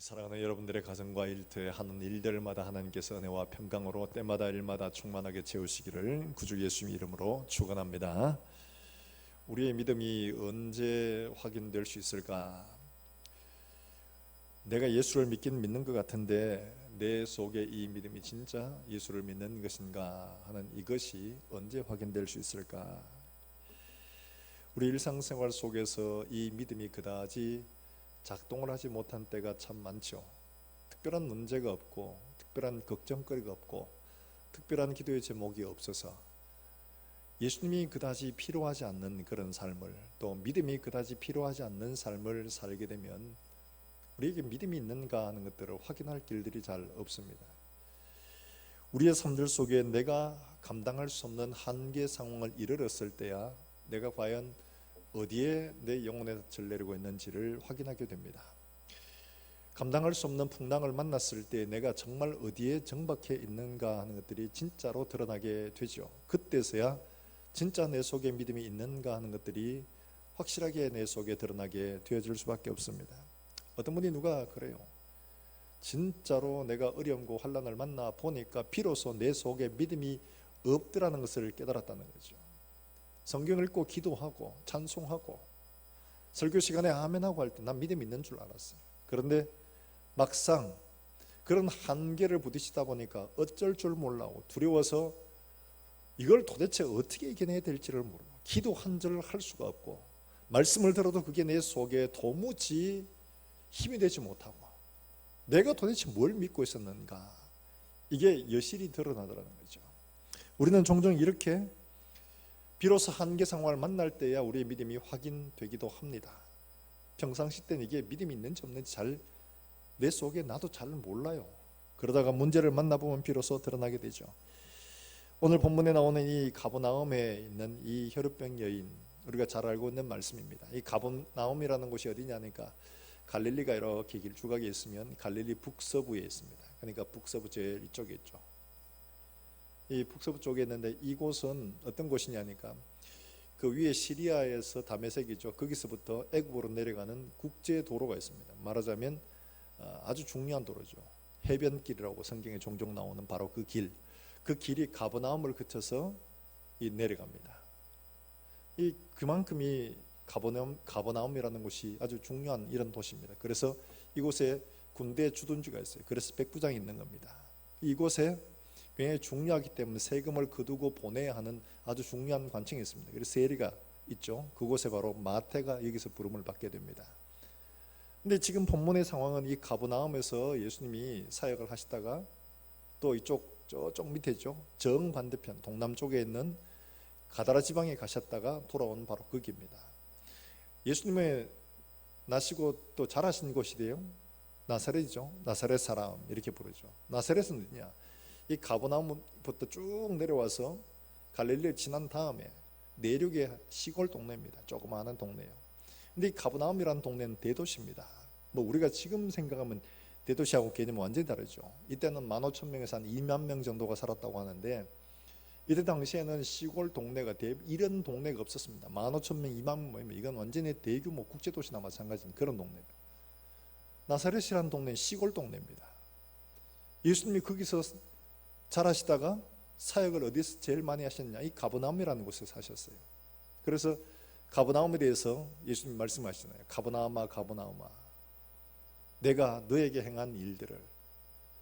사랑하는 여러분들의 가정과 일터에 하는 일들마다 하나님께서 은혜와 평강으로 때마다 일마다 충만하게 채우시기를 구주 예수님 이름으로 축원합니다. 우리의 믿음이 언제 확인될 수 있을까? 내가 예수를 믿긴 믿는 것 같은데 내 속에 이 믿음이 진짜 예수를 믿는 것인가 하는 이것이 언제 확인될 수 있을까? 우리 일상생활 속에서 이 믿음이 그다지 작동을 하지 못한 때가 참 많죠. 특별한 문제가 없고 특별한 걱정거리가 없고 특별한 기도의 제목이 없어서 예수님이 그다지 필요하지 않는 그런 삶을, 또 믿음이 그다지 필요하지 않는 삶을 살게 되면 우리에게 믿음이 있는가 하는 것들을 확인할 길들이 잘 없습니다. 우리의 삶들 속에 내가 감당할 수 없는 한계 상황을 이르렀을 때야 내가 과연 어디에 내 영혼의 덫을 내리고 있는지를 확인하게 됩니다. 감당할 수 없는 풍랑을 만났을 때 내가 정말 어디에 정박해 있는가 하는 것들이 진짜로 드러나게 되죠. 그때서야 진짜 내 속에 믿음이 있는가 하는 것들이 확실하게 내 속에 드러나게 되어질 수밖에 없습니다. 어떤 분이 누가 그래요. 진짜로 내가 어려움과 환난을 만나 보니까 비로소 내 속에 믿음이 없더라는 것을 깨달았다는 거죠. 성경을 읽고 기도하고 찬송하고 설교 시간에 아멘하고 할 때 난 믿음이 있는 줄 알았어요. 그런데 막상 그런 한계를 부딪히다 보니까 어쩔 줄 몰라고 두려워서 이걸 도대체 어떻게 이겨내야 될지를 모르고 기도 한 절 할 수가 없고 말씀을 들어도 그게 내 속에 도무지 힘이 되지 못하고 내가 도대체 뭘 믿고 있었는가, 이게 여실히 드러나더라는 거죠. 우리는 종종 이렇게 비로소 한계 상황을 만날 때야 우리의 믿음이 확인되기도 합니다. 평상시 때는 이게 믿음이 있는지 없는지 잘 내 속에 나도 잘 몰라요. 그러다가 문제를 만나보면 비로소 드러나게 되죠. 오늘 본문에 나오는 이 가버나움에 있는 이 혈루병 여인, 우리가 잘 알고 있는 말씀입니다. 이 가버나움이라는 곳이 어디냐니까 갈릴리가 이렇게 길쭉하게 있으면 갈릴리 북서부에 있습니다. 그러니까 북서부 제일 이쪽에 있죠. 이 북서부 쪽에 있는데 이곳은 어떤 곳이냐니까 그 위에 시리아에서 다메섹이죠. 거기서부터 애굽으로 내려가는 국제 도로가 있습니다. 말하자면 아주 중요한 도로죠. 해변길이라고 성경에 종종 나오는 바로 그 길, 그 길이 가버나움을 거쳐서 내려갑니다. 그만큼이 가버나움이라는 곳이 아주 중요한 이런 도시입니다. 그래서 이곳에 군대 주둔지가 있어요. 그래서 백부장이 있는 겁니다. 이곳에 굉장히 중요하기 때문에 세금을 거두고 보내야 하는 아주 중요한 관청이 있습니다. 그래서 세리가 있죠. 그곳에 바로 마태가 여기서 부름을 받게 됩니다. 근데 지금 본문의 상황은 이 가버나움에서 예수님이 사역을 하시다가 또 저쪽 밑에죠. 정반대편 동남쪽에 있는 가다라 지방에 가셨다가 돌아온 바로 거기입니다. 예수님의 나시고 또 자라신 곳이래요. 나사렛이죠. 나사렛 사람 이렇게 부르죠. 나사렛은 어디냐? 이 가버나움부터 쭉 내려와서 갈릴리를 지난 다음에 내륙의 시골 동네입니다. 조그마한 동네예요. 근데 이 가버나움이라는 동네는 대도시입니다. 뭐 우리가 지금 생각하면 대도시하고 개념은 완전히 다르죠. 이때는 15,000명에서 한 2만 명 정도가 살았다고 하는데 이때 당시에는 시골 동네가 이런 동네가 없었습니다. 15,000명, 2만 명 모이면 이건 완전히 대규모 국제도시나 마찬가지인 그런 동네예요. 나사렛이라는 동네는 시골 동네입니다. 예수님이 거기서 자라시다가 사역을 어디서 제일 많이 하셨냐? 이 가버나움이라는 곳에서 하셨어요. 그래서 가버나움에 대해서 예수님이 말씀하시잖아요. 가버나움아 가버나움아, 내가 너에게 행한 일들을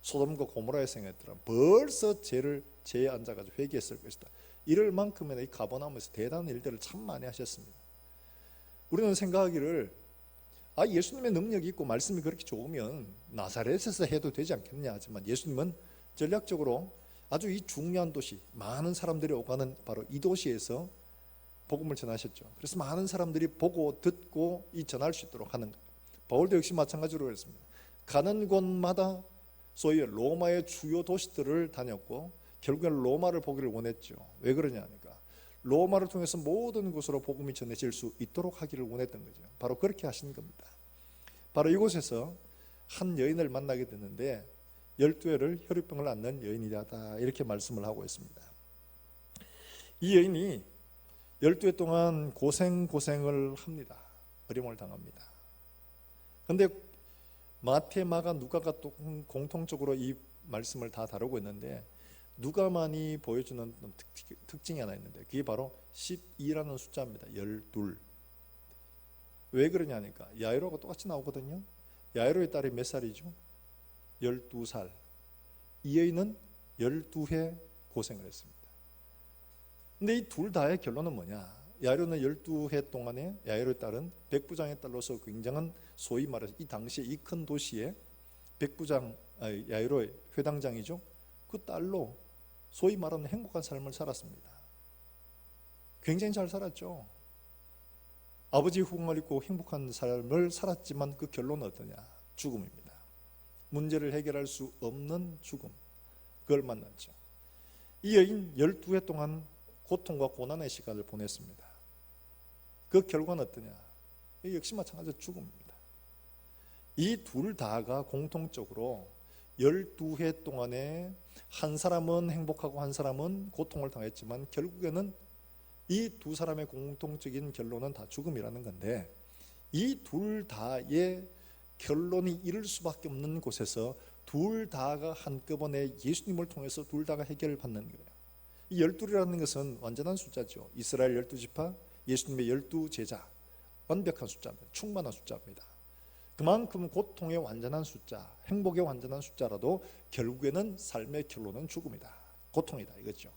소돔과 고모라에서 행했더라. 벌써 죄에 앉아가지고 회개했을 것이다. 이럴 만큼이나 이 가버나움에서 대단한 일들을 참 많이 하셨습니다. 우리는 생각하기를 예수님의 능력이 있고 말씀이 그렇게 좋으면 나사렛에서 해도 되지 않겠냐 하지만 예수님은 전략적으로 아주 이 중요한 도시, 많은 사람들이 오가는 바로 이 도시에서 복음을 전하셨죠. 그래서 많은 사람들이 보고 듣고 전할 수 있도록 하는 거예요. 바울도 역시 마찬가지로 그랬습니다. 가는 곳마다 소위 로마의 주요 도시들을 다녔고 결국엔 로마를 보기를 원했죠. 왜 그러냐니까 로마를 통해서 모든 곳으로 복음이 전해질 수 있도록 하기를 원했던 거죠. 바로 그렇게 하신 겁니다. 바로 이곳에서 한 여인을 만나게 되는데 12회를 혈루병을 앓는 여인이다 이렇게 말씀을 하고 있습니다. 이 여인이 12회 동안 고생을 합니다. 어려움을 당합니다. 그런데 마태, 마가, 누가가 또 공통적으로 이 말씀을 다 다루고 있는데 누가만이 보여주는 특징이 하나 있는데 그게 바로 12라는 숫자입니다. 12. 왜 그러냐니까 야이로가 똑같이 나오거든요. 야이로의 딸이 몇 살이죠? 12살. 이 여인은 12회 고생을 했습니다. 근데 이 둘 다의 결론은 뭐냐? 야이로는 12해 동안에 야이로의 딸은 백부장의 딸로서 굉장한 소위 말해서 이 당시에 이 큰 도시에 백부장, 야이로의 회당장이죠. 그 딸로 소위 말하는 행복한 삶을 살았습니다. 굉장히 잘 살았죠. 아버지 후궁을 입고 행복한 삶을 살았지만 그 결론은 어떠냐? 죽음입니다. 문제를 해결할 수 없는 죽음. 그걸 만났죠. 이 여인 12해 동안 고통과 고난의 시간을 보냈습니다. 그 결과는 어떠냐? 역시 마찬가지로 죽음입니다. 이 둘 다가 공통적으로 12해 동안에 한 사람은 행복하고 한 사람은 고통을 당했지만 결국에는 이 두 사람의 공통적인 결론은 다 죽음이라는 건데 이 둘 다의 결론이 이룰 수밖에 없는 곳에서 둘 다가 한꺼번에 예수님을 통해서 둘 다가 해결을 받는 거예요. 이 12이라는 것은 완전한 숫자죠. 이스라엘 12지파, 예수님의 12제자, 완벽한 숫자입니다. 충만한 숫자입니다. 그만큼 고통의 완전한 숫자, 행복의 완전한 숫자라도 결국에는 삶의 결론은 죽음이다. 고통이다 이거죠.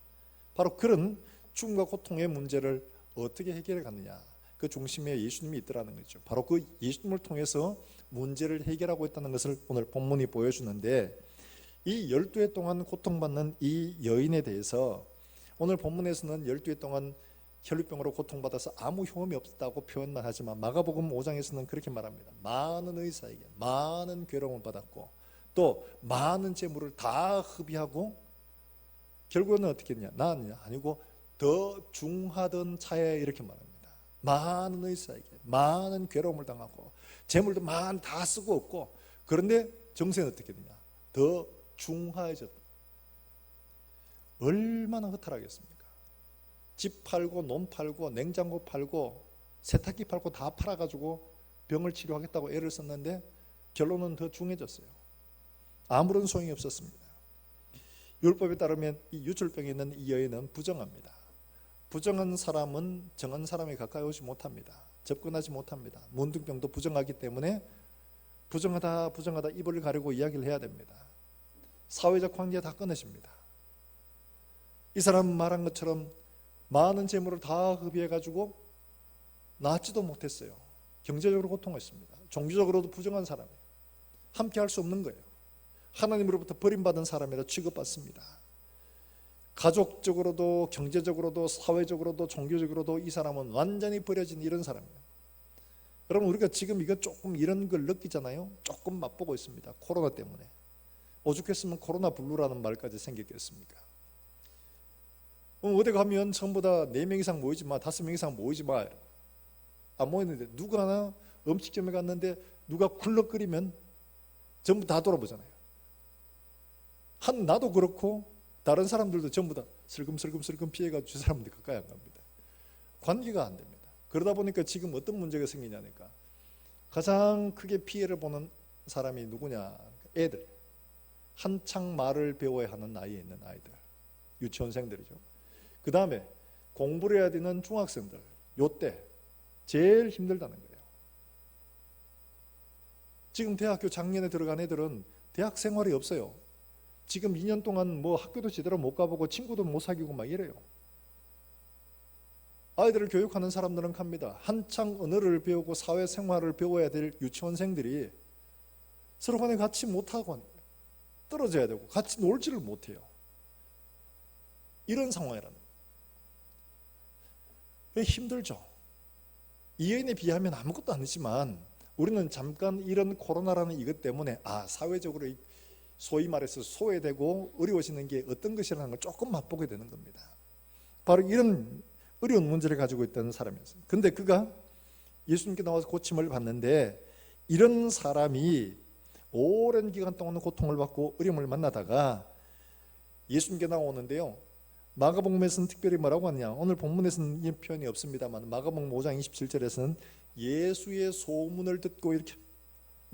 바로 그런 죽음과 고통의 문제를 어떻게 해결해 갔느냐, 그 중심에 예수님이 있더라는 거죠. 바로 그 예수님을 통해서 문제를 해결하고 있다는 것을 오늘 본문이 보여주는데 이 12해 동안 고통받는 이 여인에 대해서 오늘 본문에서는 12해 동안 혈류병으로 고통받아서 아무 효험이 없다고 표현만 하지만 마가복음 5장에서는 그렇게 말합니다. 많은 의사에게 많은 괴로움을 받았고 또 많은 재물을 다 흡입하고 결국에는 어떻게 했냐? 나았느냐? 아니고 더 중하던 차에 이렇게 말합니다. 많은 의사에게 많은 괴로움을 당하고 재물도 다 쓰고 없고 그런데 정세는 어떻게 되냐? 더 중하해졌다. 얼마나 허탈하겠습니까? 집 팔고 논 팔고 냉장고 팔고 세탁기 팔고 다 팔아가지고 병을 치료하겠다고 애를 썼는데 결론은 더 중해졌어요. 아무런 소용이 없었습니다. 율법에 따르면 이 유출병에 있는 이 여인은 부정합니다. 부정한 사람은 정한 사람에 가까이 오지 못합니다. 접근하지 못합니다. 문둥병도 부정하기 때문에 부정하다 입을 가리고 이야기를 해야 됩니다. 사회적 관계 다 끊어집니다. 이 사람 말한 것처럼 많은 재물을 다 흡입해가지고 낫지도 못했어요. 경제적으로 고통했습니다. 종교적으로도 부정한 사람이에요. 함께 할 수 없는 거예요. 하나님으로부터 버림받은 사람이라 취급받습니다. 가족적으로도 경제적으로도 사회적으로도 종교적으로도 이 사람은 완전히 버려진 이런 사람이에요. 여러분 우리가 지금 이거 조금 이런 걸 느끼잖아요. 조금 맛보고 있습니다. 코로나 때문에. 오죽했으면 코로나 블루라는 말까지 생겼겠습니까? 어디 가면 전부 다 4명 이상 모이지 마, 5명 이상 모이지 마. 안 모이는데 누가 하나 음식점에 갔는데 누가 굴럭거리면 전부 다 돌아보잖아요. 나도 그렇고 다른 사람들도 전부 다 슬금슬금 피해가지고 저 사람들 가까이 안 갑니다. 관계가 안 됩니다. 그러다 보니까 지금 어떤 문제가 생기냐니까 가장 크게 피해를 보는 사람이 누구냐? 애들. 한창 말을 배워야 하는 나이에 있는 아이들. 유치원생들이죠. 그 다음에 공부를 해야 되는 중학생들, 요때 제일 힘들다는 거예요. 지금 대학교 작년에 들어간 애들은 대학 생활이 없어요. 지금 2년 동안 뭐 학교도 제대로 못 가보고 친구도 못 사귀고 막 이래요. 아이들을 교육하는 사람들은 갑니다. 한창 언어를 배우고 사회생활을 배워야 될 유치원생들이 서로 간에 같이 못하고 떨어져야 되고 같이 놀지를 못해요. 이런 상황이라는 거예요. 힘들죠. 이 여인에 비하면 아무것도 아니지만 우리는 잠깐 이런 코로나라는 이것 때문에 사회적으로 소위 말해서 소외되고 어려워지는 게 어떤 것이라는 걸 조금 맛보게 되는 겁니다. 바로 이런 어려운 문제를 가지고 있던 사람이었어요. 근데 그가 예수님께 나와서 고침을 받는데 이런 사람이 오랜 기간 동안 고통을 받고 어려움을 만나다가 예수님께 나오는데요. 마가복음에서는 특별히 뭐라고 하느냐? 오늘 본문에서는 이 표현이 없습니다만 마가복음 5장 27절에서는 예수의 소문을 듣고 이렇게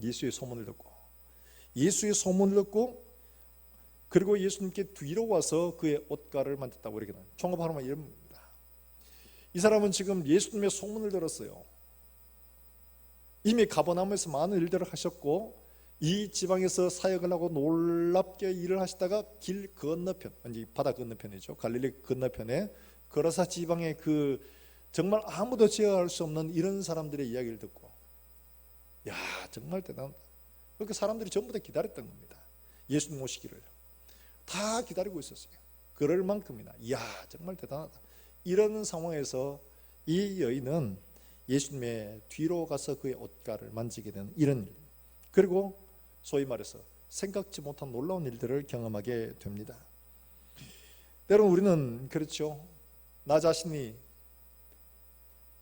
예수의 소문을 듣고 예수의 소문을 듣고 그리고 예수님께 뒤로 와서 그의 옷가를 만졌다고 이렇게 종합하면 이런 겁니다. 이 사람은 지금 예수님의 소문을 들었어요. 이미 가버나움에서 많은 일들을 하셨고 이 지방에서 사역을 하고 놀랍게 일을 하시다가 길 건너편, 이제 바다 건너편이죠. 갈릴리 건너편에 거라사 지방의 그 정말 아무도 제어할 수 없는 이런 사람들의 이야기를 듣고, 야 정말 대단하다. 그러니까 사람들이 전부 다 기다렸던 겁니다. 예수님 오시기를 다 기다리고 있었어요. 그럴 만큼이나 이야 정말 대단하다. 이런 상황에서 이 여인은 예수님의 뒤로 가서 그의 옷가를 만지게 되는 이런 일, 그리고 소위 말해서 생각지 못한 놀라운 일들을 경험하게 됩니다. 때로는 우리는 그렇죠. 나 자신이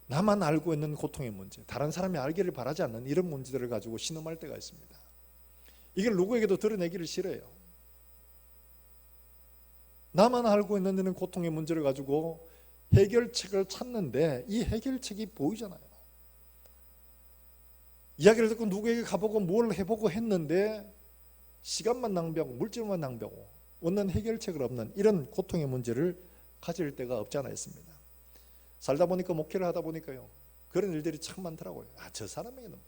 나만 알고 있는 고통의 문제, 다른 사람이 알기를 바라지 않는 이런 문제들을 가지고 신음할 때가 있습니다. 이걸 누구에게도 드러내기를 싫어해요. 나만 알고 있는 이런 고통의 문제를 가지고 해결책을 찾는데 이 해결책이 보이잖아요. 이야기를 듣고 누구에게 가보고 뭘 해보고 했는데 시간만 낭비하고 물질만 낭비하고 얻는 해결책을 없는 이런 고통의 문제를 가질 때가 없지 않아 있습니다. 살다 보니까 목회를 하다 보니까요, 그런 일들이 참 많더라고요. 저 사람에게는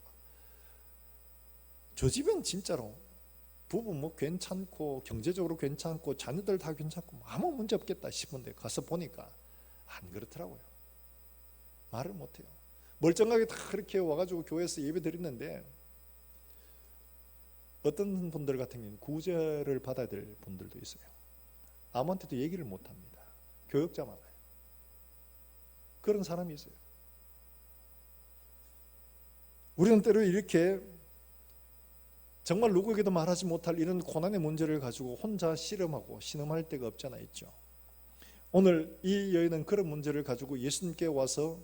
저 집엔 진짜로 부부 뭐 괜찮고 경제적으로 괜찮고 자녀들 다 괜찮고 아무 문제 없겠다 싶은데 가서 보니까 안 그렇더라고요. 말을 못해요. 멀쩡하게 다 그렇게 와가지고 교회에서 예배 드리는데 어떤 분들 같은 경우는 구제를 받아야 될 분들도 있어요. 아무한테도 얘기를 못합니다. 교역자 많아요. 그런 사람이 있어요. 우리는 때로 이렇게 정말 누구에게도 말하지 못할 이런 고난의 문제를 가지고 혼자 씨름하고 신음할 데가 없잖아 있죠. 오늘 이 여인은 그런 문제를 가지고 예수님께 와서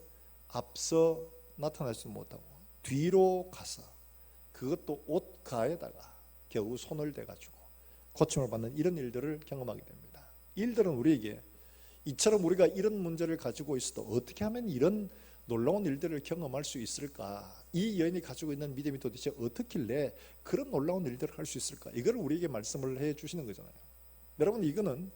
앞서 나타나지 못하고 뒤로 가서 그것도 옷가에다가 겨우 손을 대가지고 고침을 받는 이런 일들을 경험하게 됩니다. 이 일들은 우리에게 이처럼 우리가 이런 문제를 가지고 있어도 어떻게 하면 이런 놀라운 일들을 경험할 수 있을까? 이 여인이 가지고 있는 믿음이 도대체 어떻길래 그런 놀라운 일들을 할 수 있을까? 이걸 우리에게 말씀을 해 주시는 거잖아요. 여러분, 이거는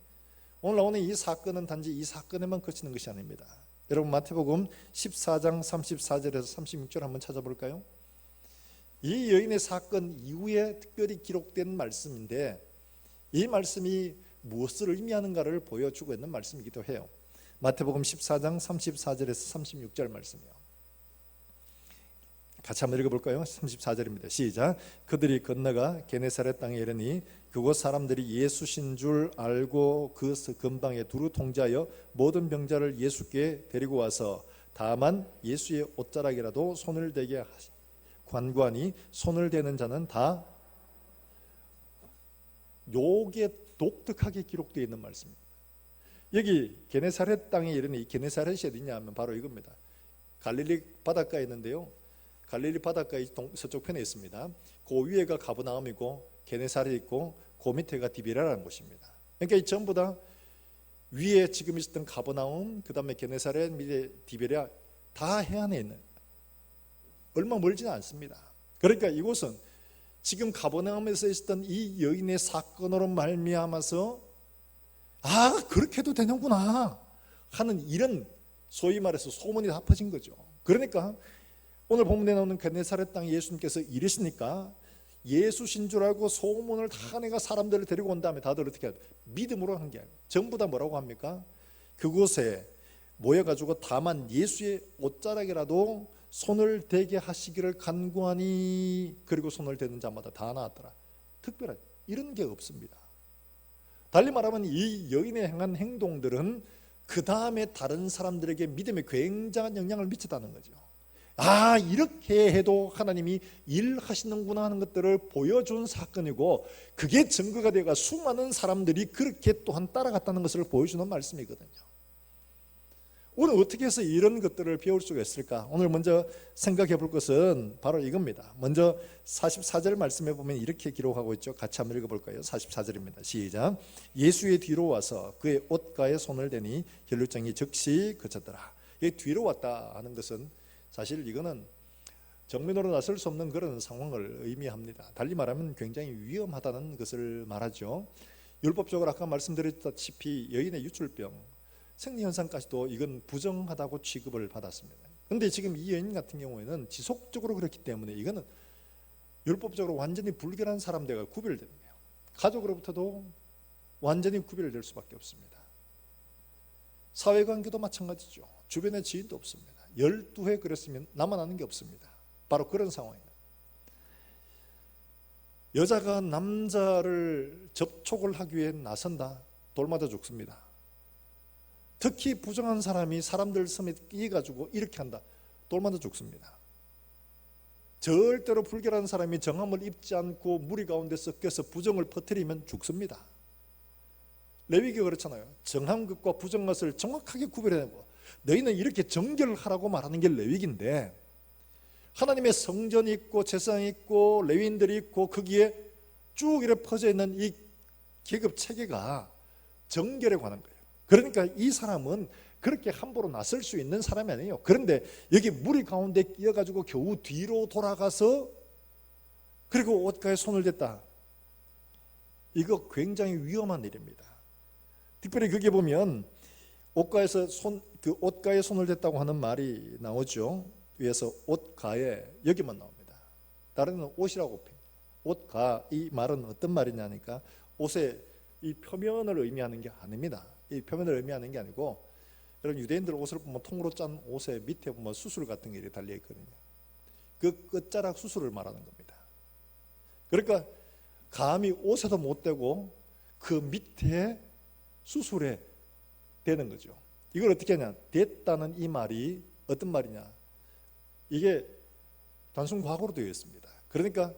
오늘 나오는 이 사건은 단지 이 사건에만 그치는 것이 아닙니다. 여러분, 마태복음 14장 34절에서 36절 한번 찾아볼까요? 이 여인의 사건 이후에 특별히 기록된 말씀인데 이 말씀이 무엇을 의미하는가를 보여주고 있는 말씀이기도 해요. 마태복음 14장 34절에서 36절 말씀이요. 같이 한번 읽어볼까요? 34절입니다. 시작. 그들이 건너가 게네사렛 땅에 이르니 그곳 사람들이 예수신 줄 알고 그 근방에 두루 통제하여 모든 병자를 예수께 데리고 와서 다만 예수의 옷자락이라도 손을 대게 하시 관관이 손을 대는 자는 다 요게 독특하게 기록되어 있는 말씀입니다. 여기 게네사렛 땅에 이르니 게네사렛이 어디냐 하면 바로 이겁니다. 갈릴리 바닷가에 있는데요, 갈릴리 바닷가의 서쪽 편에 있습니다. 그 위에가 가버나움이고 게네사렛이 있고 그 밑에가 디베라라는 곳입니다. 그러니까 이 전부 다 위에 지금 있었던 가버나움, 그 다음에 게네사렛, 밑에 디베라 다 해안에 있는, 얼마 멀지는 않습니다. 그러니까 이곳은 지금 가버나움에서 있었던 이 여인의 사건으로 말미암아서 그렇게 해도 되는구나 하는 이런 소위 말해서 소문이 다 퍼진 거죠. 그러니까 오늘 본문에 나오는 게네사렛 땅에 예수님께서 이르시니까 예수신 줄 알고 소문을 다 내가 사람들을 데리고 온 다음에 다들 어떻게 해요? 믿음으로 한 게 아니고 전부 다 뭐라고 합니까? 그곳에 모여가지고 다만 예수의 옷자락이라도 손을 대게 하시기를 간구하니 그리고 손을 대는 자마다 다 나았더라. 특별한 이런 게 없습니다. 달리 말하면 이 여인의 행한 행동들은 그 다음에 다른 사람들에게 믿음에 굉장한 영향을 미쳤다는 거죠. 이렇게 해도 하나님이 일하시는구나 하는 것들을 보여준 사건이고 그게 증거가 되어 수많은 사람들이 그렇게 또한 따라갔다는 것을 보여주는 말씀이거든요. 오늘 어떻게 해서 이런 것들을 배울 수가 있을까? 오늘 먼저 생각해 볼 것은 바로 이겁니다. 먼저 44절 말씀해 보면 이렇게 기록하고 있죠. 같이 한번 읽어볼까요? 44절입니다. 시작. 예수의 뒤로 와서 그의 옷가에 손을 대니 혈루증이 즉시 그쳤더라. 이 뒤로 왔다 하는 것은 사실 이거는 정면으로 나설 수 없는 그런 상황을 의미합니다. 달리 말하면 굉장히 위험하다는 것을 말하죠. 율법적으로 아까 말씀드렸다시피 여인의 유출병, 생리현상까지도 이건 부정하다고 취급을 받았습니다. 그런데 지금 이 여인 같은 경우에는 지속적으로 그렇기 때문에 이거는 율법적으로 완전히 불결한 사람들과 구별되는 거예요. 가족으로부터도 완전히 구별될 수밖에 없습니다. 사회관계도 마찬가지죠. 주변에 지인도 없습니다. 12회 그랬으면 남아나는 게 없습니다. 바로 그런 상황이에요. 여자가 남자를 접촉을 하기 위해 나선다, 돌맞아 죽습니다. 특히 부정한 사람이 사람들 섬에 끼어가지고 이렇게 한다, 돌맞아 죽습니다. 절대로 불결한 사람이 정함을 입지 않고 무리 가운데 섞여서 부정을 퍼뜨리면 죽습니다. 레위기가 그렇잖아요. 정한 것과 부정한 것을 정확하게 구별해내고, 너희는 이렇게 정결하라고 말하는 게 레위기인데, 하나님의 성전이 있고 제사장이 있고 레위인들이 있고 거기에 쭉 이렇게 퍼져 있는 이 계급 체계가 정결에 관한 거예요. 그러니까 이 사람은 그렇게 함부로 나설 수 있는 사람이 아니에요. 그런데 여기 무리 가운데 끼어가지고 겨우 뒤로 돌아가서 그리고 옷가에 손을 댔다. 이거 굉장히 위험한 일입니다. 특별히 거기에 보면 옷가에서 옷가에 손을 댔다고 하는 말이 나오죠. 위에서 옷가에 여기만 나옵니다. 다른 데는 옷이라고 펴요. 옷가, 이 말은 어떤 말이냐니까 옷의 이 표면을 의미하는 게 아닙니다. 이 표면을 의미하는 게 아니고, 여러분 유대인들 옷을 보면 통으로 짠 옷에 밑에 보면 수술 같은 게 달려 있거든요. 그 끝자락 수술을 말하는 겁니다. 그러니까 감히 옷에도 못 대고 그 밑에 수술에 대는 거죠. 이걸 어떻게 하냐? 됐다는 이 말이 어떤 말이냐? 이게 단순 과거로 되어 있습니다. 그러니까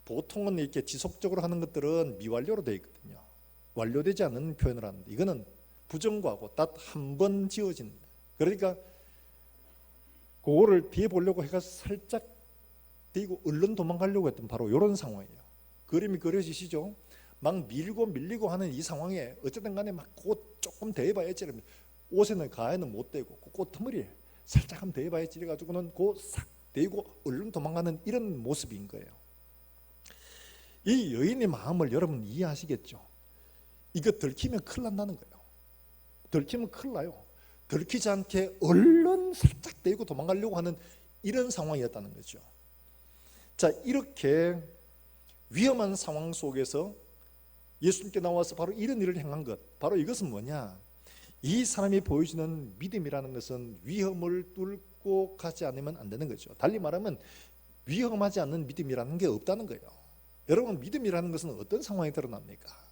보통은 이렇게 지속적으로 하는 것들은 미완료로 되어 있거든요. 완료되지 않은 표현을 하는데, 이거는 부정과고 딱 한 번 지어진, 그러니까 그거를 뒤에 보려고 해가 살짝 뒤고 얼른 도망가려고 했던 바로 이런 상황이에요. 그림이 그려지시죠? 막 밀고 밀리고 하는 이 상황에 어쨌든 간에 막 곧 조금 더 해봐야지, 옷에는 가에는 못 대고 꽃머리에 살짝 한번 더 해봐야지 이래가지고는 싹 대고 얼른 도망가는 이런 모습인 거예요. 이 여인의 마음을 여러분 이해하시겠죠? 이거 들키면 큰일 난다는 거예요. 들키면 큰일 나요. 들키지 않게 얼른 살짝 대고 도망가려고 하는 이런 상황이었다는 거죠. 자, 이렇게 위험한 상황 속에서 예수님께 나와서 바로 이런 일을 행한 것, 바로 이것은 뭐냐? 이 사람이 보여주는 믿음이라는 것은 위험을 뚫고 가지 않으면 안 되는 거죠. 달리 말하면 위험하지 않는 믿음이라는 게 없다는 거예요. 여러분, 믿음이라는 것은 어떤 상황이 드러납니까?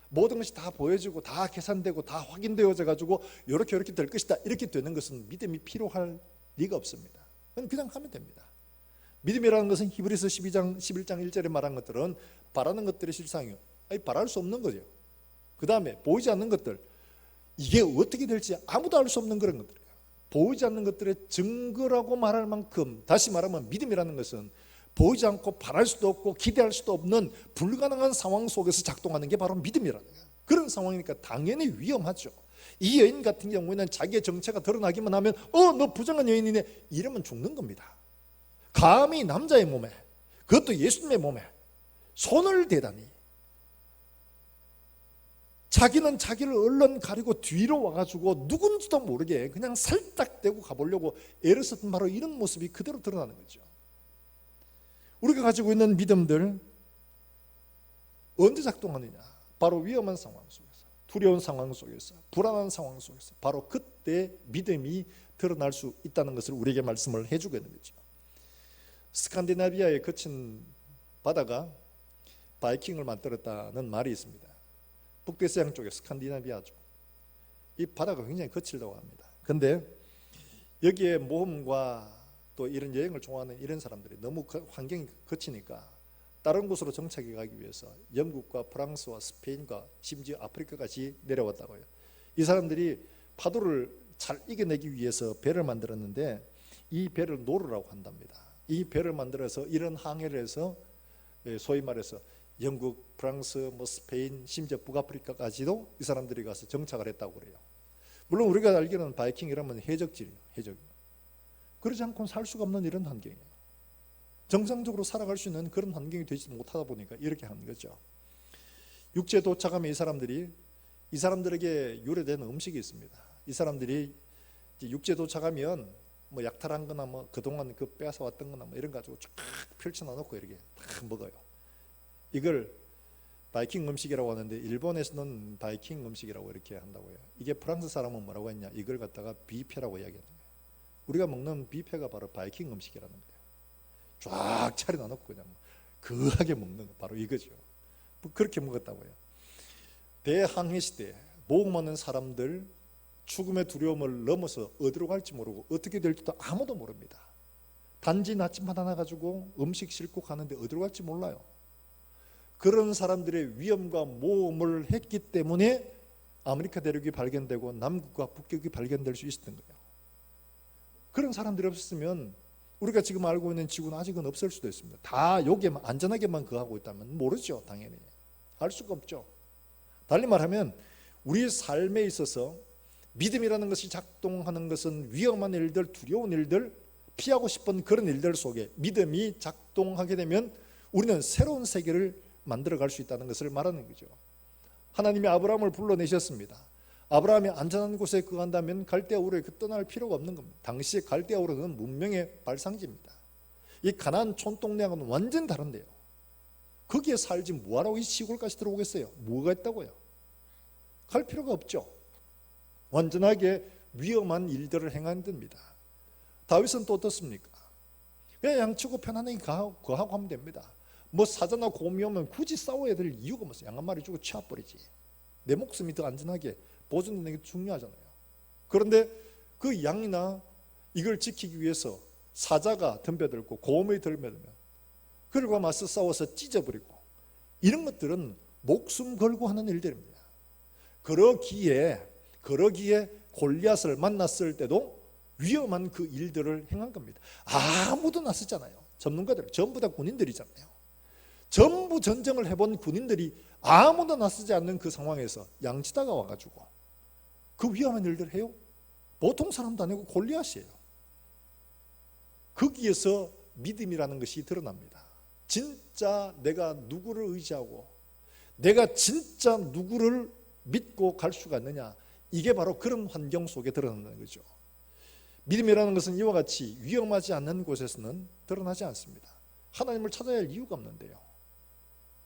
모든 것이 다 보여지고 다 계산되고 다 확인되어져 가지고 이렇게 될 것이다, 이렇게 되는 것은 믿음이 필요할 리가 없습니다. 그냥 하면 됩니다. 믿음이라는 것은 히브리서 11장 1절에 말한 것들은 바라는 것들의 실상이요, 바랄 수 없는 거죠. 그 다음에 보이지 않는 것들, 이게 어떻게 될지 아무도 알 수 없는 그런 것들이에요. 보이지 않는 것들의 증거라고 말할 만큼, 다시 말하면 믿음이라는 것은 보이지 않고 바랄 수도 없고 기대할 수도 없는 불가능한 상황 속에서 작동하는 게 바로 믿음이라는 거예요. 그런 상황이니까 당연히 위험하죠. 이 여인 같은 경우에는 자기의 정체가 드러나기만 하면 너 부정한 여인이네 이러면 죽는 겁니다. 감히 남자의 몸에, 그것도 예수님의 몸에 손을 대다니, 자기는 자기를 얼른 가리고 뒤로 와가지고 누군지도 모르게 그냥 살짝 대고 가보려고 애를 썼던 바로 이런 모습이 그대로 드러나는 거죠. 우리가 가지고 있는 믿음들 언제 작동하느냐? 바로 위험한 상황 속에서, 두려운 상황 속에서, 불안한 상황 속에서 바로 그때 믿음이 드러날 수 있다는 것을 우리에게 말씀을 해주고 있는 거죠. 스칸디나비아에 거친 바다가 바이킹을 만들었다는 말이 있습니다. 북대서양 쪽에 스칸디나비아죠. 이 바다가 굉장히 거칠다고 합니다. 근데 여기에 모험과 또 이런 여행을 좋아하는 이런 사람들이 너무 환경이 거치니까 다른 곳으로 정착해 가기 위해서 영국과 프랑스와 스페인과 심지어 아프리카까지 내려왔다고요. 이 사람들이 파도를 잘 이겨내기 위해서 배를 만들었는데 이 배를 노르라고 한답니다. 이 배를 만들어서 이런 항해를 해서 소위 말해서 영국, 프랑스, 스페인, 심지어 북아프리카까지도 이 사람들이 가서 정착을 했다고 그래요. 물론 우리가 알기로는 바이킹이라면 해적질이에요. 해적. 그러지 않고는 살 수가 없는 이런 환경이에요. 정상적으로 살아갈 수 있는 그런 환경이 되지 못하다 보니까 이렇게 하는 거죠. 육지에 도착하면 이 사람들에게 요리되는 음식이 있습니다. 이 사람들이 이제 육지에 도착하면 뭐 약탈한 거나 뭐 그동안 그 빼앗아 왔던 거나 뭐 이런 거 가지고 쫙 펼쳐놔 놓고 이렇게 딱 먹어요. 이걸 바이킹 음식이라고 하는데 일본에서는 바이킹 음식이라고 이렇게 한다고 해요. 이게 프랑스 사람은 뭐라고 했냐, 이걸 갖다가 뷔페라고 이야기하는 거예요. 우리가 먹는 뷔페가 바로 바이킹 음식이라는 거예요. 쫙 차려놔 놓고 그냥 거하게 먹는 거 바로 이거죠. 그렇게 먹었다고 해요. 대항해 시대에 목 많은 사람들 죽음의 두려움을 넘어서 어디로 갈지 모르고 어떻게 될지도 아무도 모릅니다. 단지 나침반 하나 가지고 음식 싣고 가는데 어디로 갈지 몰라요. 그런 사람들의 위험과 모험을 했기 때문에 아메리카 대륙이 발견되고 남극과 북극이 발견될 수 있었던 거예요. 그런 사람들이 없었으면 우리가 지금 알고 있는 지구는 아직은 없을 수도 있습니다. 다 여기에만 안전하게만 거하고 있다면 모르죠. 당연히 알 수가 없죠. 달리 말하면 우리 삶에 있어서 믿음이라는 것이 작동하는 것은 위험한 일들, 두려운 일들, 피하고 싶은 그런 일들 속에 믿음이 작동하게 되면 우리는 새로운 세계를 만들어갈 수 있다는 것을 말하는 거죠. 하나님이 아브라함을 불러내셨습니다. 아브라함이 안전한 곳에 거한다면 갈대아 우르에 떠날 필요가 없는 겁니다. 당시에 갈대아 우르는 문명의 발상지입니다. 이 가나안 촌동네하고는 완전 다른데요. 거기에 살지 뭐하라고 이 시골까지 들어오겠어요? 뭐가 있다고요? 갈 필요가 없죠. 완전하게 위험한 일들을 행한 겁니다. 다윗은 또 어떻습니까? 그냥 양치고 편안하게 거하고 하면 됩니다. 뭐 사자나 곰이 오면 굳이 싸워야 될 이유가 없어요. 양 한 마리 주고 치워버리지. 내 목숨이 더 안전하게 보존되는 게 중요하잖아요. 그런데 그 양이나 이걸 지키기 위해서 사자가 덤벼들고 곰이 덤벼들면 그들과 맞서 싸워서 찢어버리고 이런 것들은 목숨 걸고 하는 일들입니다. 그러기에 골리앗을 만났을 때도 위험한 그 일들을 행한 겁니다. 아무도 나서잖아요. 전문가들 전부 다 군인들이잖아요. 전부 전쟁을 해본 군인들이 아무도 나서지 않는 그 상황에서 양치다가 와가지고 그 위험한 일들을 해요? 보통 사람도 아니고 골리앗이에요. 거기에서 믿음이라는 것이 드러납니다. 진짜 내가 누구를 의지하고 내가 진짜 누구를 믿고 갈 수가 있느냐, 이게 바로 그런 환경 속에 드러난다는 거죠. 믿음이라는 것은 이와 같이 위험하지 않는 곳에서는 드러나지 않습니다. 하나님을 찾아야 할 이유가 없는데요.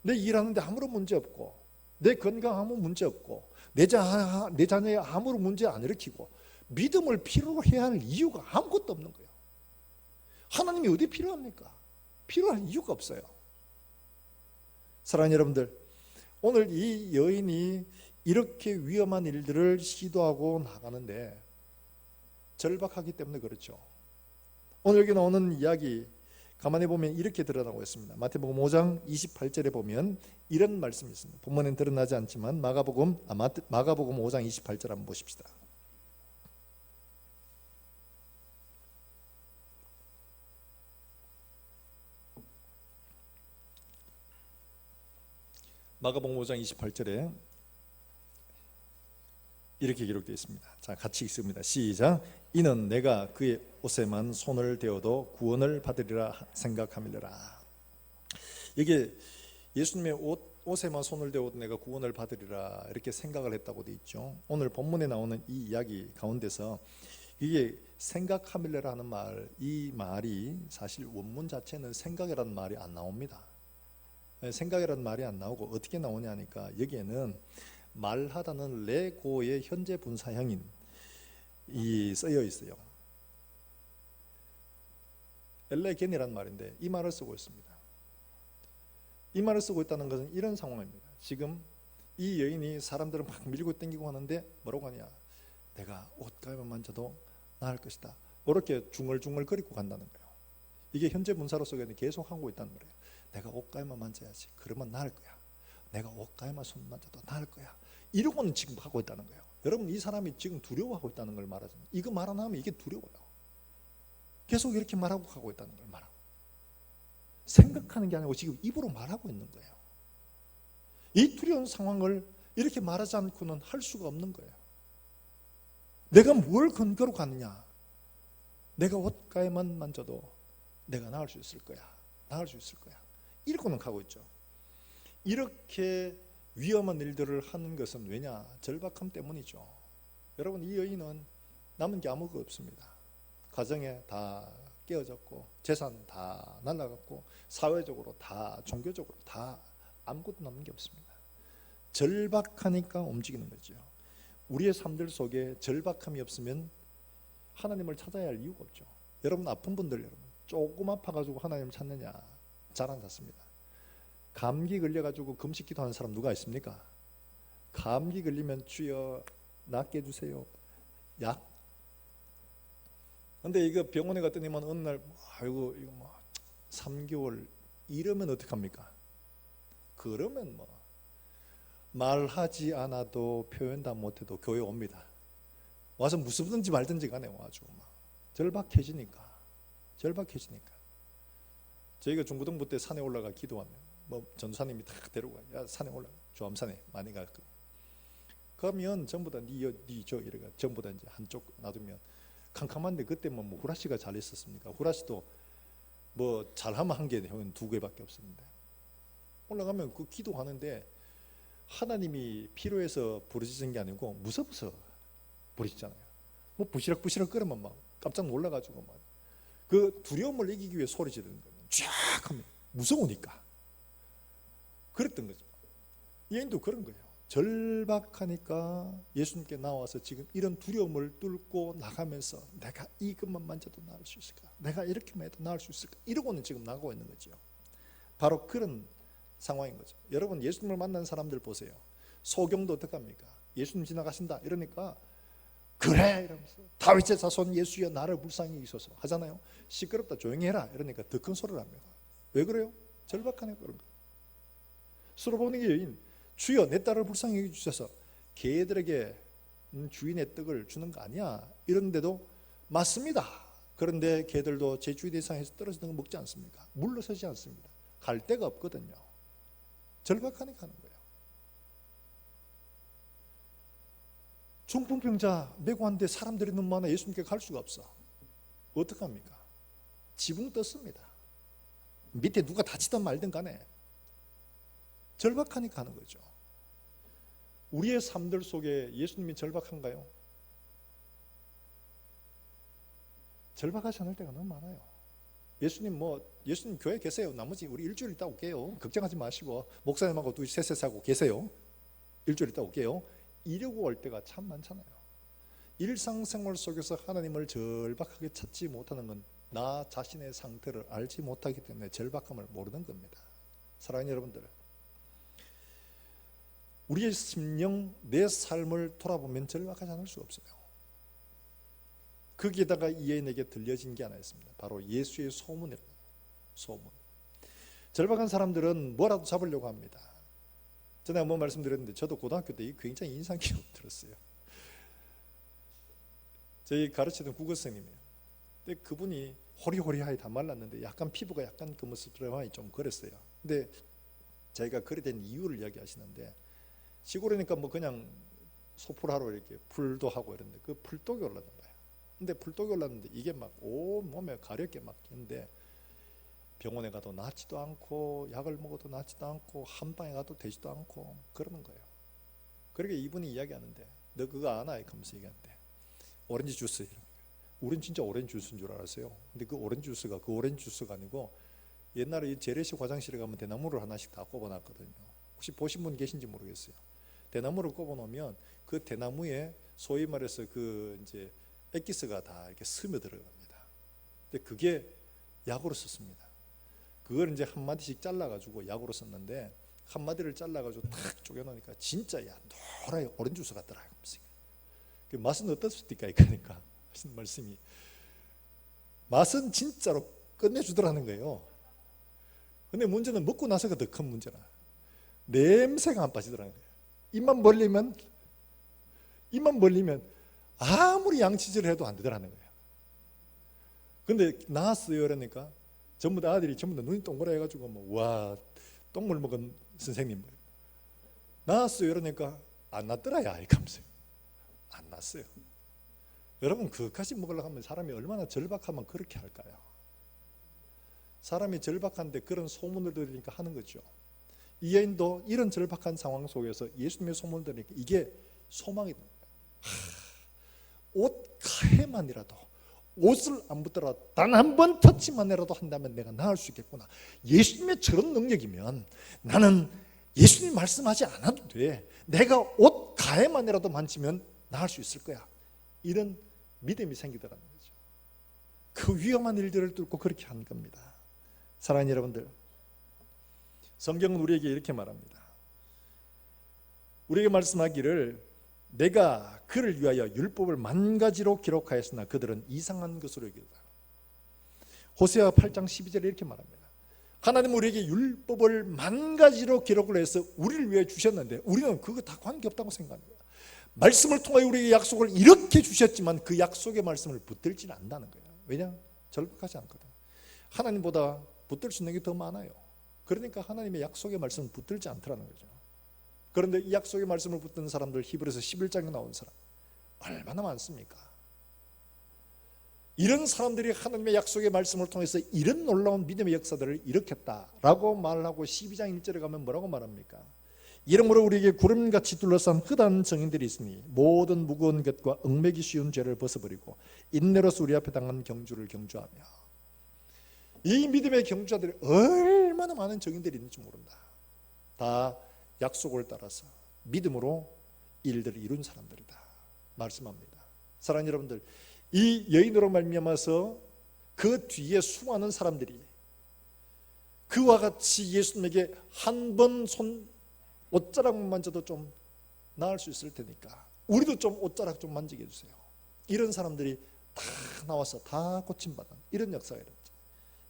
내 일하는데 아무런 문제 없고 내 건강 아무 문제 없고 내 자녀에 아무런 문제 안 일으키고 믿음을 필요로 해야 할 이유가 아무것도 없는 거예요. 하나님이 어디 필요합니까? 필요할 이유가 없어요. 사랑하는 여러분들, 오늘 이 여인이 이렇게 위험한 일들을 시도하고 나가는데 절박하기 때문에 그렇죠. 오늘 여기 나오는 이야기 가만히 보면 이렇게 드러나고 있습니다. 마태복음 5장 28절에 보면 이런 말씀이 있습니다. 본문엔 드러나지 않지만 마가복음 5장 28절 한번 보십시다. 마가복음 5장 28절에 이렇게 기록되어 있습니다. 자, 같이 읽습니다. 시작. 이는 내가 그의 옷에만 손을 대어도 구원을 받으리라 생각함이라. 이게 예수님의 옷에만 손을 대어도 내가 구원을 받으리라 이렇게 생각을 했다고 되어 있죠. 오늘 본문에 나오는 이 이야기 가운데서 이게 생각함이라는 말, 이 말이 사실 원문 자체는 생각이라는 말이 안 나옵니다. 생각이라는 말이 안 나오고 어떻게 나오냐 하니까 여기에는 말하다는 레고의 현재 분사형인 이 쓰여 있어요. 엘레겐이라는 말인데 이 말을 쓰고 있습니다. 이 말을 쓰고 있다는 것은 이런 상황입니다. 지금 이 여인이 사람들을 막 밀고 당기고 하는데 뭐라고 하냐, 내가 옷가만 만져도 나을 것이다, 이렇게 중얼중얼 거리고 간다는 거예요. 이게 현재 분사로서는 계속 하고 있다는 거예요. 내가 옷가만 만져야지, 그러면 나을 거야. 내가 옷가만 손 만져도 나을 거야. 이러고는 지금 하고 있다는 거예요. 여러분, 이 사람이 지금 두려워하고 있다는 걸 말하잖아요. 이거 말 안 하면 이게 두려워요. 계속 이렇게 말하고 가고 있다는 걸 말하고, 생각하는 게 아니고 지금 입으로 말하고 있는 거예요. 이 두려운 상황을 이렇게 말하지 않고는 할 수가 없는 거예요. 내가 뭘 근거로 가느냐, 내가 옷가에만 만져도 내가 나을 수 있을 거야. 나을 수 있을 거야. 이러고는 가고 있죠. 이렇게 위험한 일들을 하는 것은 왜냐? 절박함 때문이죠. 여러분, 이 여인은 남은 게 아무것도 없습니다. 가정에 다 깨어졌고 재산 다 날라갔고 사회적으로 다, 종교적으로 다 아무것도 남는 게 없습니다. 절박하니까 움직이는 거죠. 우리의 삶들 속에 절박함이 없으면 하나님을 찾아야 할 이유가 없죠. 여러분, 아픈 분들, 여러분 조금 아파가지고 하나님을 찾느냐? 잘 안 찾습니다. 감기 걸려가지고 금식 기도하는 사람 누가 있습니까? 감기 걸리면 주여 낫게 해주세요. 약. 근데 이거 병원에 갔더니만 어느 날 아이고 이거 뭐 3개월 이러면 어떡합니까? 그러면 뭐 말하지 않아도 표현 다 못해도 교회 옵니다. 와서 무섭든지 말든지 간에 와가지고 막 절박해지니까. 저희가 중고등부 때 산에 올라가 기도하면 뭐 전도사님이 다 데리고 가. 야 산에 올라가. 조암산에 많이 갔거든. 그러면 전부 다 저 이래가 전부 다 이제 한쪽 놔두면 캄캄한데 그때 뭐 후라시가 잘 있었습니까? 후라시도 뭐 잘하면 한 개, 형은 2개밖에 없었는데 올라가면 그 기도하는데 하나님이 필요해서 부르짖은 게 아니고 무서워서 부르짖잖아요. 뭐 부시럭부시럭 끓으면 막 깜짝 놀라가지고 막 그 두려움을 이기기 위해 소리 지르는 거예요. 쫙 하면 무서우니까 그랬던 거죠. 여인도 그런 거예요. 절박하니까 예수님께 나와서 지금 이런 두려움을 뚫고 나가면서 내가 이것만 만져도 나을 수 있을까? 내가 이렇게만 해도 나을 수 있을까? 이러고는 지금 나가고 있는 거죠. 바로 그런 상황인 거죠. 여러분, 예수님을 만난 사람들 보세요. 소경도 어떡합니까? 예수님 지나가신다 이러니까 그래 이러면서 다윗의 자손 예수여 나를 불쌍히 여기소서 하잖아요. 시끄럽다 조용히 해라 이러니까 더 큰 소리를 합니다. 왜 그래요? 절박하니까 그런 거예요. 수로보니 여인 주여 내 딸을 불쌍히 여기주셔서 개들에게 주인의 떡을 주는 거 아니야 이런데도 맞습니다. 그런데 개들도 제 주인 대상에서 떨어지는 거 먹지 않습니까? 물러서지 않습니다. 갈 데가 없거든요. 절박하니까 하는 거예요. 중풍병자 메고 왔는데 사람들이 너무 많아 예수님께 갈 수가 없어. 어떡합니까? 지붕 떴습니다. 밑에 누가 다치든 말든 간에 절박하니까 하는 거죠. 우리의 삶들 속에 예수님이 절박한가요? 절박하지 않을 때가 너무 많아요. 예수님 교회 계세요. 나머지 우리 일주일 있다 올게요. 걱정하지 마시고 목사님하고 둘이 셋셋 하고 계세요. 일주일 있다 올게요. 이러고 올 때가 참 많잖아요. 일상생활 속에서 하나님을 절박하게 찾지 못하는 건 나 자신의 상태를 알지 못하기 때문에 절박함을 모르는 겁니다. 사랑하는 여러분들, 우리의 심령, 내 삶을 돌아보면 절박하지 않을 수 없어요. 거기에다가 이 여인에게 들려진 게 하나 있습니다. 바로 예수의 소문이라는 거예요. 소문. 절박한 사람들은 뭐라도 잡으려고 합니다. 전에 한번 말씀드렸는데 저도 고등학교 때 굉장히 인상 깊게 들었어요. 저희 가르치던 국어 선생님이에요. 근데 그분이 호리호리하게 다 말랐는데 약간 피부가 약간 그 모습 드라마이 좀 그랬어요. 근데 자기가 그래 된 이유를 이야기하시는데 시골이니까 뭐 그냥 소풀하러 이렇게 풀도 하고 이런데 그 풀독이 올랐던 거예요. 근데 풀독이 올랐는데 이게 막 온 몸에 가렵게 막 끼는데 병원에 가도 낫지도 않고 약을 먹어도 낫지도 않고 한방에 가도 되지도 않고 그러는 거예요. 그러니까 이분이 이야기하는데 너 그거 아나? 하면서 얘기하는데 오렌지 주스. 우린 진짜 오렌지 주스인 줄 알았어요. 근데 그 오렌지 주스가 아니고 옛날에 재래식 화장실에 가면 대나무를 하나씩 다 꼽아놨거든요. 혹시 보신 분 계신지 모르겠어요. 대나무를 꼽아놓으면 그 대나무에 소위 말해서 그 이제 엑기스가 다 이렇게 스며 들어갑니다. 근데 그게 약으로 썼습니다. 그걸 이제 한 마디씩 잘라가지고 약으로 썼는데 한 마디를 잘라가지고 탁 쪼개놓으니까 진짜 야 노랗게 오렌지 주스 같더라. 그 맛은 어떻습니까? 그러니까 하시는 말씀이 맛은 진짜로 끝내주더라는 거예요. 근데 문제는 먹고 나서가 더 큰 문제라. 냄새가 안 빠지더라는 거예요. 입만 벌리면 아무리 양치질을 해도 안 되더라는 거예요. 근데 나왔어요. 그러니까 전부 다 아들이 전부 다 눈이 동그랗게 해가지고 와 똥물 먹은 선생님 나왔어요. 그러니까 안 났더라 야 이러면서 안 났어요. 여러분 그것까지 먹으려고 하면 사람이 얼마나 절박하면 그렇게 할까요? 사람이 절박한데 그런 소문을 들으니까 하는 거죠. 이 여인도 이런 절박한 상황 속에서 예수님의 소문을 들으니까 이게 소망이 됩니다. 옷 가해만이라도, 옷을 안 붙더라도 단 한 번 터치만이라도 한다면 내가 나을 수 있겠구나. 예수님의 저런 능력이면 나는 예수님 말씀하지 않아도 돼. 내가 옷 가해만이라도 만지면 나을 수 있을 거야. 이런 믿음이 생기더라는 거죠. 그 위험한 일들을 뚫고 그렇게 한 겁니다. 사랑하는 여러분들, 성경은 우리에게 이렇게 말합니다. 우리에게 말씀하기를 내가 그를 위하여 율법을 만 가지로 기록하였으나 그들은 이상한 것으로 여기다. 호세아 8장 12절에 이렇게 말합니다. 하나님은 우리에게 율법을 만 가지로 기록을 해서 우리를 위해 주셨는데 우리는 그거 다 관계없다고 생각합니다. 말씀을 통하여 우리에게 약속을 이렇게 주셨지만 그 약속의 말씀을 붙들지는 않는다는 거예요. 왜냐? 절박하지 않거든. 하나님보다 붙들 수 있는 게 더 많아요. 그러니까 하나님의 약속의 말씀을 붙들지 않더라는 거죠. 그런데 이 약속의 말씀을 붙든 사람들, 히브리서 11장에 나온 사람 얼마나 많습니까? 이런 사람들이 하나님의 약속의 말씀을 통해서 이런 놀라운 믿음의 역사들을 일으켰다라고 말하고 12장 1절에 가면 뭐라고 말합니까? 이러므로 우리에게 구름같이 둘러싼 흩한 증인들이 있으니 모든 무거운 것과 얽매기 쉬운 죄를 벗어버리고 인내로서 우리 앞에 당한 경주를 경주하며. 이 믿음의 경주자들이 얼마나 많은 증인들이 있는지 모른다. 다 약속을 따라서 믿음으로 일들을 이룬 사람들이다 말씀합니다. 사랑하는 여러분들, 이 여인으로 말미암아서 그 뒤에 수많은 사람들이 그와 같이 예수님에게 한 번 손 옷자락만 만져도 좀 나을 수 있을 테니까 우리도 좀 옷자락 좀 만지게 해주세요. 이런 사람들이 다 나와서 다 고침받은 이런 역사가 일어났죠.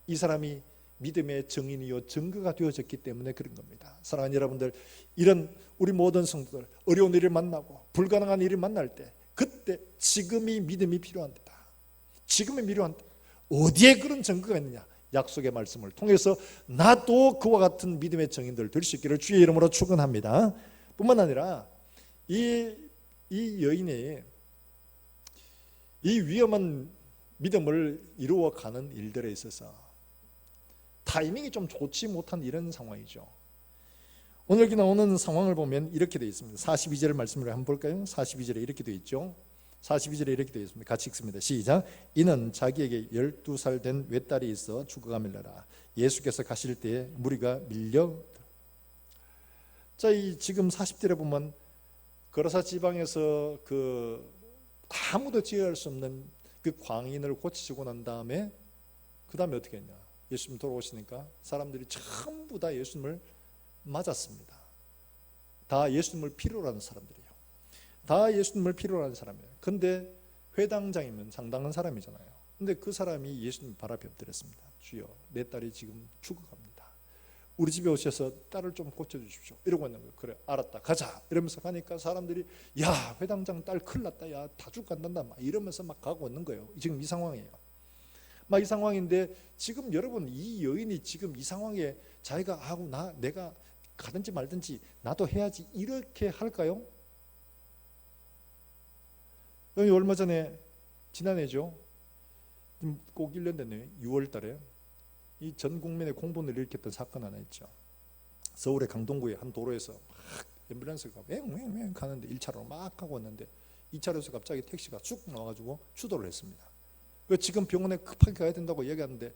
이 사람이 믿음의 증인이요 증거가 되어졌기 때문에 그런 겁니다. 사랑하는 여러분들, 이런 우리 모든 성도들 어려운 일을 만나고 불가능한 일을 만날 때 그때 지금이 믿음이 필요한 때다. 지금이 필요한 때 어디에 그런 증거가 있느냐? 약속의 말씀을 통해서 나도 그와 같은 믿음의 증인들 될 수 있기를 주의 이름으로 축원합니다. 뿐만 아니라 이 여인이 이 위험한 믿음을 이루어가는 일들에 있어서 타이밍이 좀 좋지 못한 이런 상황이죠. 오늘 여기 나오는 상황을 보면 이렇게 되어 있습니다. 42절의 말씀을 한번 볼까요? 42절에 이렇게 되어 있죠. 42절에 이렇게 되어 있습니다. 같이 읽습니다. 시작. 이는 자기에게 12살 된 외딸이 있어 죽어가밀러라. 예수께서 가실 때에 무리가 밀려. 자, 이 지금 40절에 보면 거라사 지방에서 그 아무도 지혜할 수 없는 그 광인을 고치시고 난 다음에 그 다음에 어떻게 했냐? 예수님 돌아오시니까 사람들이 전부 다 예수님을 맞았습니다. 다 예수님을 필요로 하는 사람들이에요. 다 예수님을 필요로 하는 사람이에요. 근데 회당장이면 상당한 사람이잖아요. 근데 그 사람이 예수님 발 앞에 엎드렸습니다. 주여, 내 딸이 지금 죽어갑니다. 우리 집에 오셔서 딸을 좀 고쳐주십시오. 이러고 있는 거예요. 그래, 알았다, 가자. 이러면서 가니까 사람들이 야, 회당장 딸 큰일 났다. 야, 다 죽간단다. 막 이러면서 막 가고 있는 거예요. 지금 이 상황이에요. 막 이 상황인데 지금 여러분, 이 여인이 지금 이 상황에 자기가 하고 내가 가든지 말든지 나도 해야지 이렇게 할까요? 얼마 전에 지난해죠. 꼭 1년 됐네요. 6월 달에 이 전 국민의 공분을 일으켰던 사건 하나 있죠. 서울의 강동구의 한 도로에서 막 앰뷸런스가 왱왱왱 가는데 1차로로 막 가고 있는데 2차로에서 갑자기 택시가 쑥 나와가지고 추돌을 했습니다. 지금 병원에 급하게 가야 된다고 얘기하는데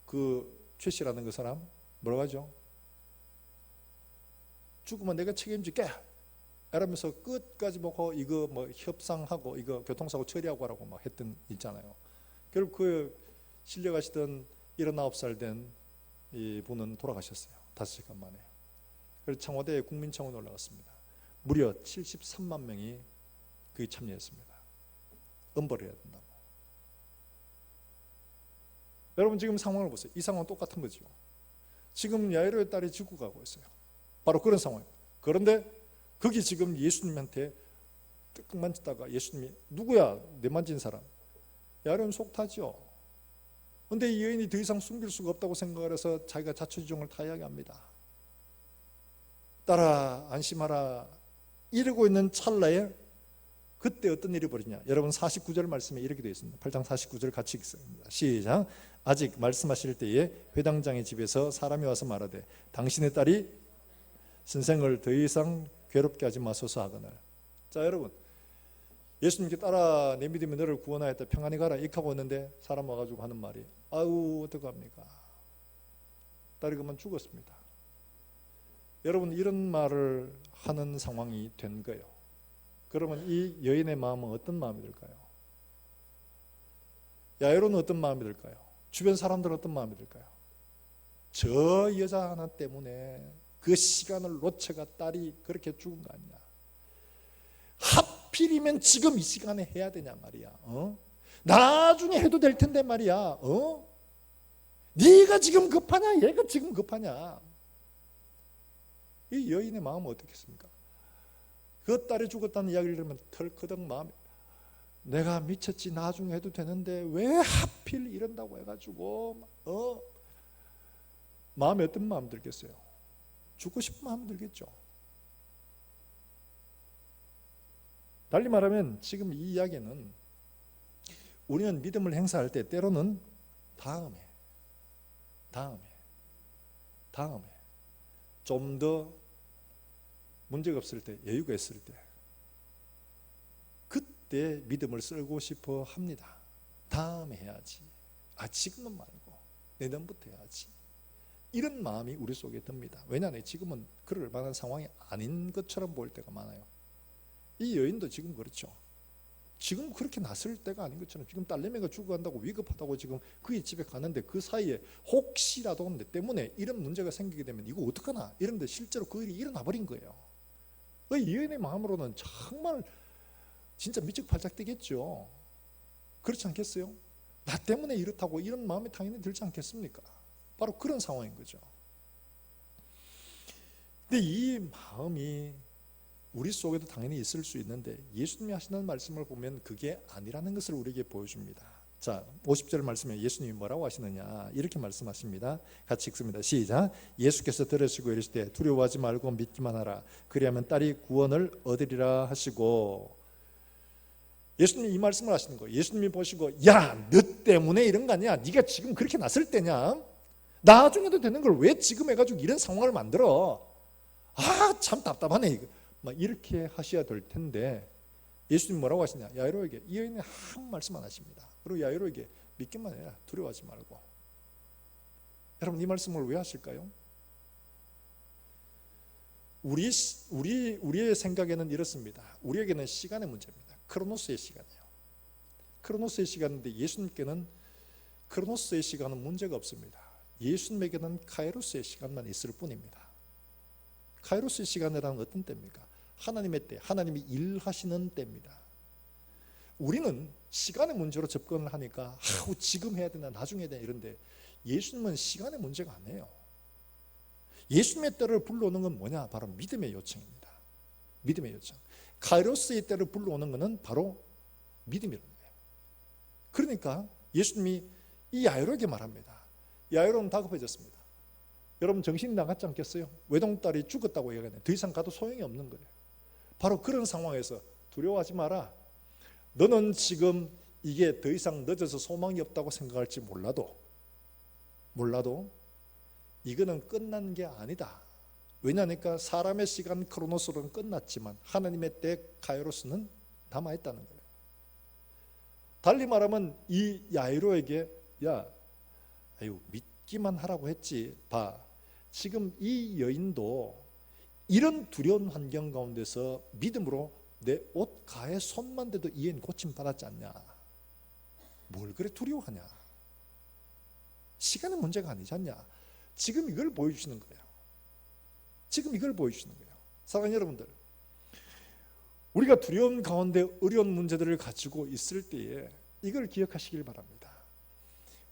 그 최 씨라는 그 사람 뭐라고 하죠? 죽으면 내가 책임질게 이러면서 끝까지 보고 이거 뭐 협상하고 이거 교통사고 처리하고 하라고 막 했던 있잖아요. 결국 그 실려가시던 79살 된 이 분은 돌아가셨어요. 5시간 만에. 그래서 청와대 국민청원에 올라갔습니다. 무려 73만 명이 그에 참여했습니다. 엄벌해야 된다고. 여러분 지금 상황을 보세요. 이 상황은 똑같은 거죠. 지금 야이로의 딸이 죽어가고 있어요. 바로 그런 상황입니다. 그런데 거기 지금 예수님한테 뜨끔 만지다가 예수님이 누구야? 내 만진 사람. 야이로는 속 타죠. 그런데 이 여인이 더 이상 숨길 수가 없다고 생각을 해서 자기가 자초지종을 다 이야기합니다. 딸아 안심하라. 이러고 있는 찰나에 그때 어떤 일이 벌어지냐? 여러분 49절 말씀에 이렇게 되어 있습니다. 8장 49절 같이 읽습니다. 시작. 아직 말씀하실 때에 회당장의 집에서 사람이 와서 말하되 당신의 딸이 선생을 더 이상 괴롭게 하지 마소서 하거늘. 자, 여러분, 예수님께 따라 내 믿음이 너를 구원하였다, 평안히 가라 이렇게 하고 있는데 사람 와가지고 하는 말이 아유 어떡합니까? 딸이 그만 죽었습니다. 여러분, 이런 말을 하는 상황이 된 거예요. 그러면 이 여인의 마음은 어떤 마음이 들까요? 야이로는 어떤 마음이 들까요? 주변 사람들은 어떤 마음이 들까요? 저 여자 하나 때문에 그 시간을 놓쳐가 딸이 그렇게 죽은 거 아니냐? 하필이면 지금 이 시간에 해야 되냐 말이야. 나중에 해도 될 텐데 말이야. 네가 지금 급하냐? 얘가 지금 급하냐? 이 여인의 마음은 어떻겠습니까? 그 딸이 죽었다는 이야기를 들으면 털커덕 마음이, 내가 미쳤지, 나중에 해도 되는데 왜 하필 이런다고 해가지고 마음에 어떤 마음 들겠어요? 죽고 싶은 마음 들겠죠. 달리 말하면 지금 이 이야기는 우리는 믿음을 행사할 때 때로는 다음에 좀 더 문제가 없을 때, 여유가 있을 때 그때 믿음을 쓰고 싶어 합니다. 다음에 해야지, 지금은 말고 내년부터 해야지, 이런 마음이 우리 속에 듭니다. 왜냐하면 지금은 그럴 만한 상황이 아닌 것처럼 보일 때가 많아요. 이 여인도 지금 그렇죠. 지금 그렇게 나설 때가 아닌 것처럼, 지금 딸내미가 죽어간다고 위급하다고 지금 그의 집에 가는데 그 사이에 혹시라도 내 때문에 이런 문제가 생기게 되면 이거 어떡하나 이런데 실제로 그 일이 일어나 버린 거예요. 이 여인의 마음으로는 정말 진짜 미적팔짝 뛰겠죠. 그렇지 않겠어요? 나 때문에 이렇다고 이런 마음이 당연히 들지 않겠습니까? 바로 그런 상황인 거죠. 근데 이 마음이 우리 속에도 당연히 있을 수 있는데 예수님이 하시는 말씀을 보면 그게 아니라는 것을 우리에게 보여줍니다. 자, 50절 말씀에 예수님이 뭐라고 하시느냐, 이렇게 말씀하십니다. 같이 읽습니다. 시작. 예수께서 들으시고 이르시되 두려워하지 말고 믿기만 하라. 그리하면 딸이 구원을 얻으리라 하시고, 예수님이 이 말씀을 하시는 거예요. 예수님이 보시고, 야, 너 때문에 이런 거 아니야? 네가 지금 그렇게 났을 때냐? 나중에도 되는 걸 왜 지금 해가지고 이런 상황을 만들어? 참 답답하네 이거. 막 이렇게 하셔야 될 텐데 예수님 뭐라고 하시냐? 야이로에게, 이 여인은 한 말씀 안 하십니다. 그리고 야이로에게 믿기만 해라, 두려워하지 말고. 여러분, 이 말씀을 왜 하실까요? 우리의 생각에는 이렇습니다. 우리에게는 시간의 문제입니다. 크로노스의 시간이에요. 크로노스의 시간인데 예수님께는 크로노스의 시간은 문제가 없습니다. 예수님에게는 카이로스의 시간만 있을 뿐입니다. 카이로스의 시간이라는 어떤 때입니까? 하나님의 때, 하나님이 일하시는 때입니다. 우리는 시간의 문제로 접근을 하니까 지금 해야 되나 나중에 해야 되나 이런데, 예수님은 시간의 문제가 아니에요. 예수님의 때를 불러오는 건 뭐냐? 바로 믿음의 요청입니다. 믿음의 요청. 카이로스의 때를 불러오는 것은 바로 믿음이라는 거예요. 그러니까 예수님이 이 야이로에게 말합니다. 야이로는 다급해졌습니다. 여러분, 정신이 나갔지 않겠어요? 외동딸이 죽었다고 얘기하네. 더 이상 가도 소용이 없는 거예요. 바로 그런 상황에서 두려워하지 마라. 너는 지금 이게 더 이상 늦어서 소망이 없다고 생각할지 몰라도 이거는 끝난 게 아니다. 왜냐하니까 사람의 시간 크로노스로는 끝났지만 하나님의 때 카이로스는 남아있다는 거예요. 달리 말하면 이 야이로에게, 믿기만 하라고 했지. 봐, 지금 이 여인도 이런 두려운 환경 가운데서 믿음으로 내 옷 가에 손만 대도 이 여인 고침 받았지 않냐? 뭘 그래 두려워하냐? 시간의 문제가 아니지 않냐? 지금 이걸 보여주시는 거예요. 지금 이걸 보여주시는 거예요. 사랑하는 여러분들, 우리가 두려움 가운데 어려운 문제들을 가지고 있을 때에 이걸 기억하시길 바랍니다.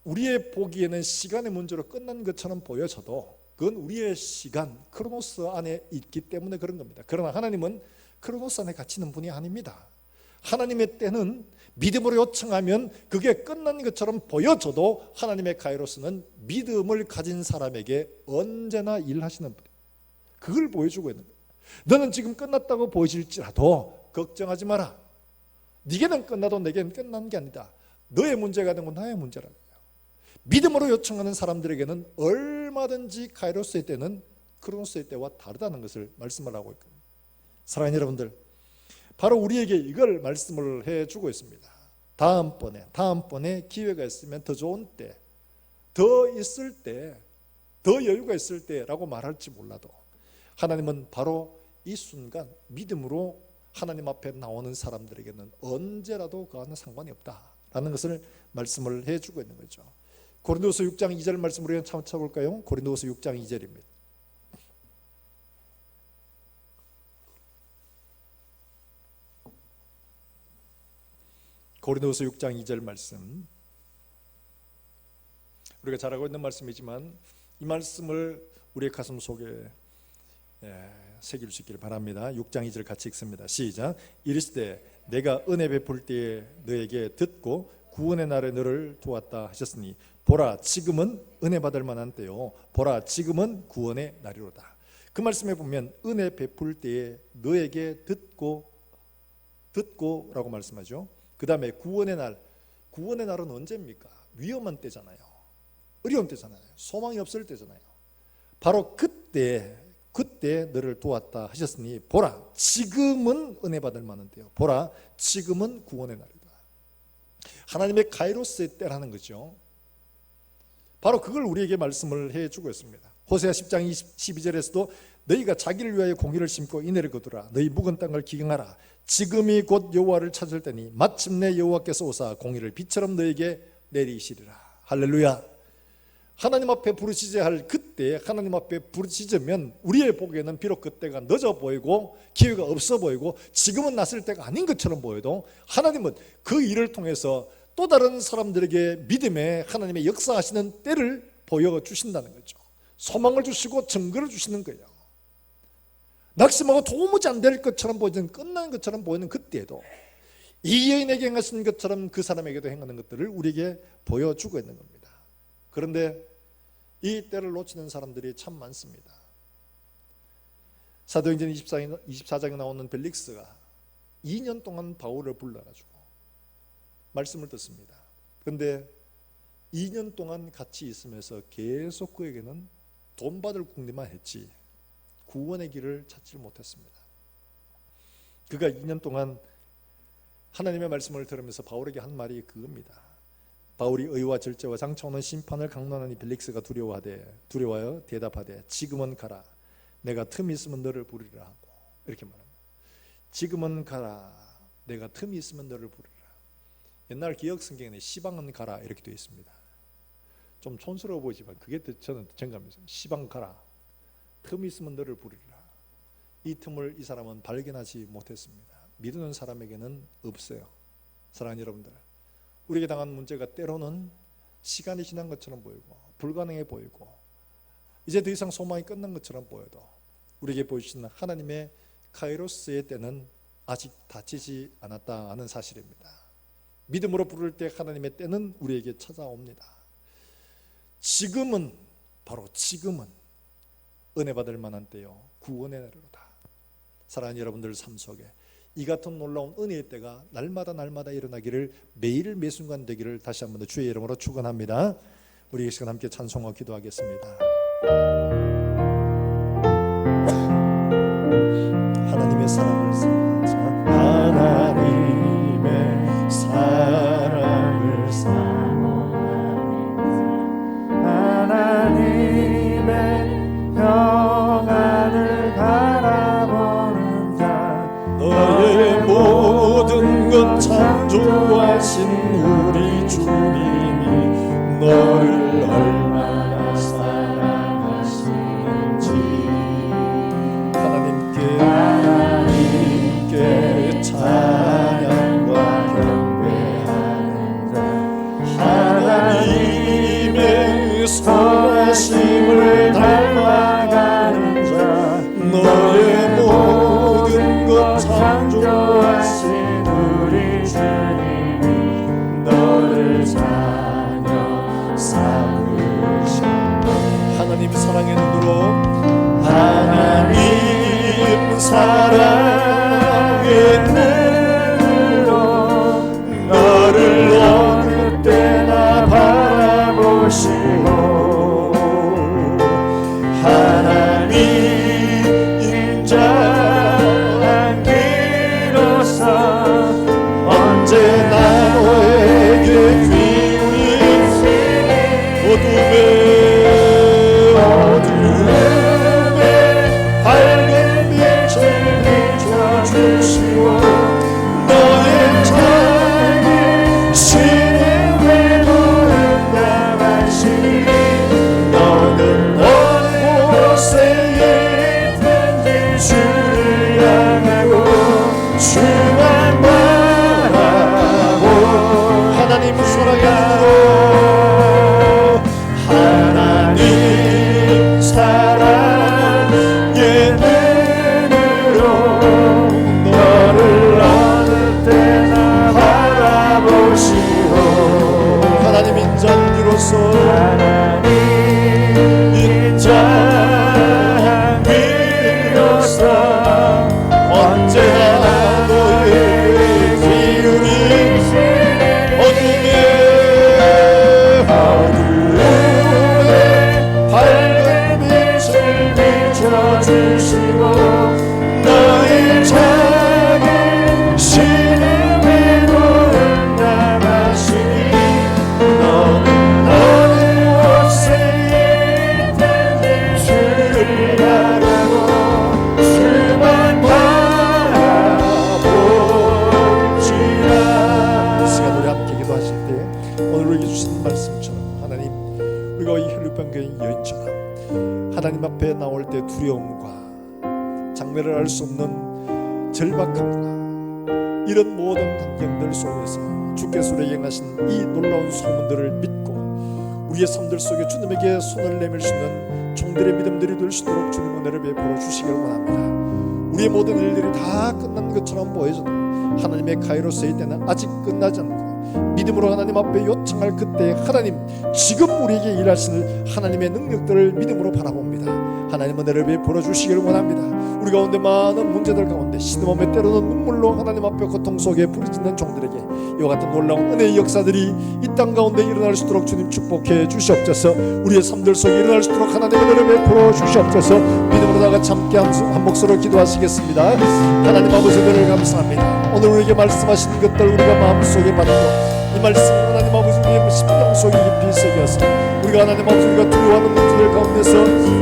우리의 보기에는 시간의 문제로 끝난 것처럼 보여져도 그건 우리의 시간, 크로노스 안에 있기 때문에 그런 겁니다. 그러나 하나님은 크로노스 안에 갇히는 분이 아닙니다. 하나님의 때는 믿음으로 요청하면 그게 끝난 것처럼 보여져도 하나님의 카이로스는 믿음을 가진 사람에게 언제나 일하시는 분이에요. 그걸 보여주고 있는 거예요. 너는 지금 끝났다고 보여질지라도 걱정하지 마라. 네게는 끝나도 내게는 끝난 게 아니다. 너의 문제가 되고 나의 문제라는 거예요. 믿음으로 요청하는 사람들에게는 얼마든지 카이로스의 때는 크로노스의 때와 다르다는 것을 말씀을 하고 있거든요. 사랑하는 여러분들, 바로 우리에게 이걸 말씀을 해주고 있습니다. 다음번에 기회가 있으면 더 좋은 때, 더 있을 때, 더 여유가 있을 때라고 말할지 몰라도 하나님은 바로 이 순간 믿음으로 하나님 앞에 나오는 사람들에게는 언제라도 그와는 상관이 없다라는 것을 말씀을 해주고 있는 거죠. 고린도서 6장 2절 말씀을 우리가 찾아볼까요? 고린도서 6장 2절입니다. 고린도서 6장 2절 말씀, 우리가 잘 알고 있는 말씀이지만 이 말씀을 우리의 가슴 속에 새길 수 있기를 바랍니다. 6장 2절 같이 읽습니다. 시작. 이르시되 내가 은혜 베풀 때에 너에게 듣고 구원의 날에 너를 도왔다 하셨으니 보라 지금은 은혜 받을 만한 때요 보라 지금은 구원의 날이로다. 그 말씀에 보면 은혜 베풀 때에 너에게 듣고라고 말씀하죠. 그 다음에 구원의 날은 언제입니까? 위험한 때잖아요. 어려운 때잖아요. 소망이 없을 때잖아요. 바로 그때 너를 도왔다 하셨으니 보라 지금은 은혜 받을 만한 때요 보라 지금은 구원의 날이다. 하나님의 카이로스의 때라는 거죠. 바로 그걸 우리에게 말씀을 해주고 있습니다. 호세아 10장 12절에서도 너희가 자기를 위하여 공의를 심고 인애를 거두라. 너희 묵은 땅을 기경하라. 지금이 곧 여호와를 찾을 때니 마침내 여호와께서 오사 공의를 비처럼 너에게 내리시리라. 할렐루야. 하나님 앞에 부르짖어야 할 그때 하나님 앞에 부르짖으면 우리의 보기에는 비록 그때가 늦어 보이고 기회가 없어 보이고 지금은 났을 때가 아닌 것처럼 보여도 하나님은 그 일을 통해서 또 다른 사람들에게 믿음의 하나님의 역사하시는 때를 보여주신다는 거죠. 소망을 주시고 증거를 주시는 거예요. 낙심하고 도무지 안 될 것처럼 보이는 끝난 것처럼 보이는 그때에도 이 여인에게 행하신 것처럼 그 사람에게도 행하는 것들을 우리에게 보여주고 있는 겁니다. 그런데 이 때를 놓치는 사람들이 참 많습니다. 사도행전 24장에 나오는 벨릭스가 2년 동안 바울을 불러가지고 말씀을 듣습니다. 그런데 2년 동안 같이 있으면서 계속 그에게는 돈 받을 궁리만 했지 구원의 길을 찾지 못했습니다. 그가 2년 동안 하나님의 말씀을 들으면서 바울에게 한 말이 그겁니다. 바울이 의와 절제와 장차 오는 심판을 강론하니 벨릭스가 두려워하여 대답하되 지금은 가라. 내가 틈이 있으면 너를 부르리라 하고 이렇게 말합니다. 지금은 가라. 내가 틈이 있으면 너를 부르리라. 옛날 기억 성경에는 시방은 가라 이렇게 되어 있습니다. 좀 촌스러워 보이지만 그게 저는 정감이었어요. 시방 가라. 틈이 있으면 너를 부르리라. 이 틈을 이 사람은 발견하지 못했습니다. 믿는 사람에게는 없어요. 사랑하는 여러분들, 우리에게 당한 문제가 때로는 시간이 지난 것처럼 보이고 불가능해 보이고 이제 더 이상 소망이 끝난 것처럼 보여도 우리에게 보여주시는 하나님의 카이로스의 때는 아직 닥치지 않았다 하는 사실입니다. 믿음으로 부를 때 하나님의 때는 우리에게 찾아옵니다. 지금은 바로 지금은 은혜 받을 만한 때요 구원의 날이로다. 사랑하는 여러분들 삶 속에 이 같은 놀라운 은혜의 때가 날마다 일어나기를 매일 매순간 되기를 다시 한번 더 주의 이름으로 축원합니다. 우리 이 시간 함께 찬송하고 기도하겠습니다. 하나님의 사랑을 사모하자. 하나님의 사랑을 사모하자. 하나님의 평안을 바라보는 자. 너의 모든 것 창조하신 우리 주님이 너를 얼마나 사랑하시는지 하나님께 찬양과 경배하는 자. 하나님의 선하심을 닮아가는 자. 너의 모든 것 창조하신 우리 주님이 너를 자녀 삼으셨네. 하나님 사랑의 눈으로 하나님 사랑의 눈으로 너의 자기 신음에 노는 나만이 너는 어느 곳에 있든지 주를 향하고 주만 바라보 하나님 사랑의 눈으로 하나님 사랑의 눈으로 너를 어느 때나 바라보시오 하나님 인자함으로써 하나님 인자함으로써 언제나 너의 기운이 어둠에 밝은 빛을 비춰주시고 너의 작은 신음에 노는 나마시니 너는 어느 곳에 있든지 주를 바라고 주만 바라보지라. 이 시간 우리 함께 기도하실 때 오늘 우리에게 주신 말씀처럼 하나님 우리가 이 혈류병거인 여인처럼 하나님 앞에 나올 때 두려움과 장래를 알 수 없는 절박함과 이런 모든 환경들 속에서 주께서 우리에게 행하신 이 놀라운 소문들을 믿고 우리의 삶들 속에 주님에게 손을 내밀 수 있는 종들의 믿음들이 될 수 있도록 주님 은혜를 베풀어 주시길 원합니다. 우리의 모든 일들이 다 끝난 것처럼 보여져도 하나님의 카이로스의 때는 아직 끝나지 않고 믿음으로 하나님 앞에 요청할 그때 하나님 지금 우리에게 일하시는 하나님의 능력들을 믿음으로 바라봅니다. 하나님 은혜를 베풀어 주시기를 원합니다. 우리 가운데 많은 문제들 가운데 시드몸에 때로는 눈물로 하나님 앞에 고통 속에 부르짖는 종들에게 이와 같은 놀라운 은혜의 역사들이 이 땅 가운데 일어날 수 있도록 주님 축복해 주시옵소서. 우리의 삶들 속에 일어날 수 있도록 하나님 은혜를 베풀어 주시옵소서. 믿음으로 다 같이 함께 한 목소리로 기도하시겠습니다. 하나님 아버지 은혜를 감사합니다. 오늘 우리에게 말씀하신 것들 우리가 마음속에 받고 이 말씀 하나님 아버지 우리의 심령 속에 깊이 새겨서 우리가 하나님 아버지 우리가 두려워하는 문제들 가운데서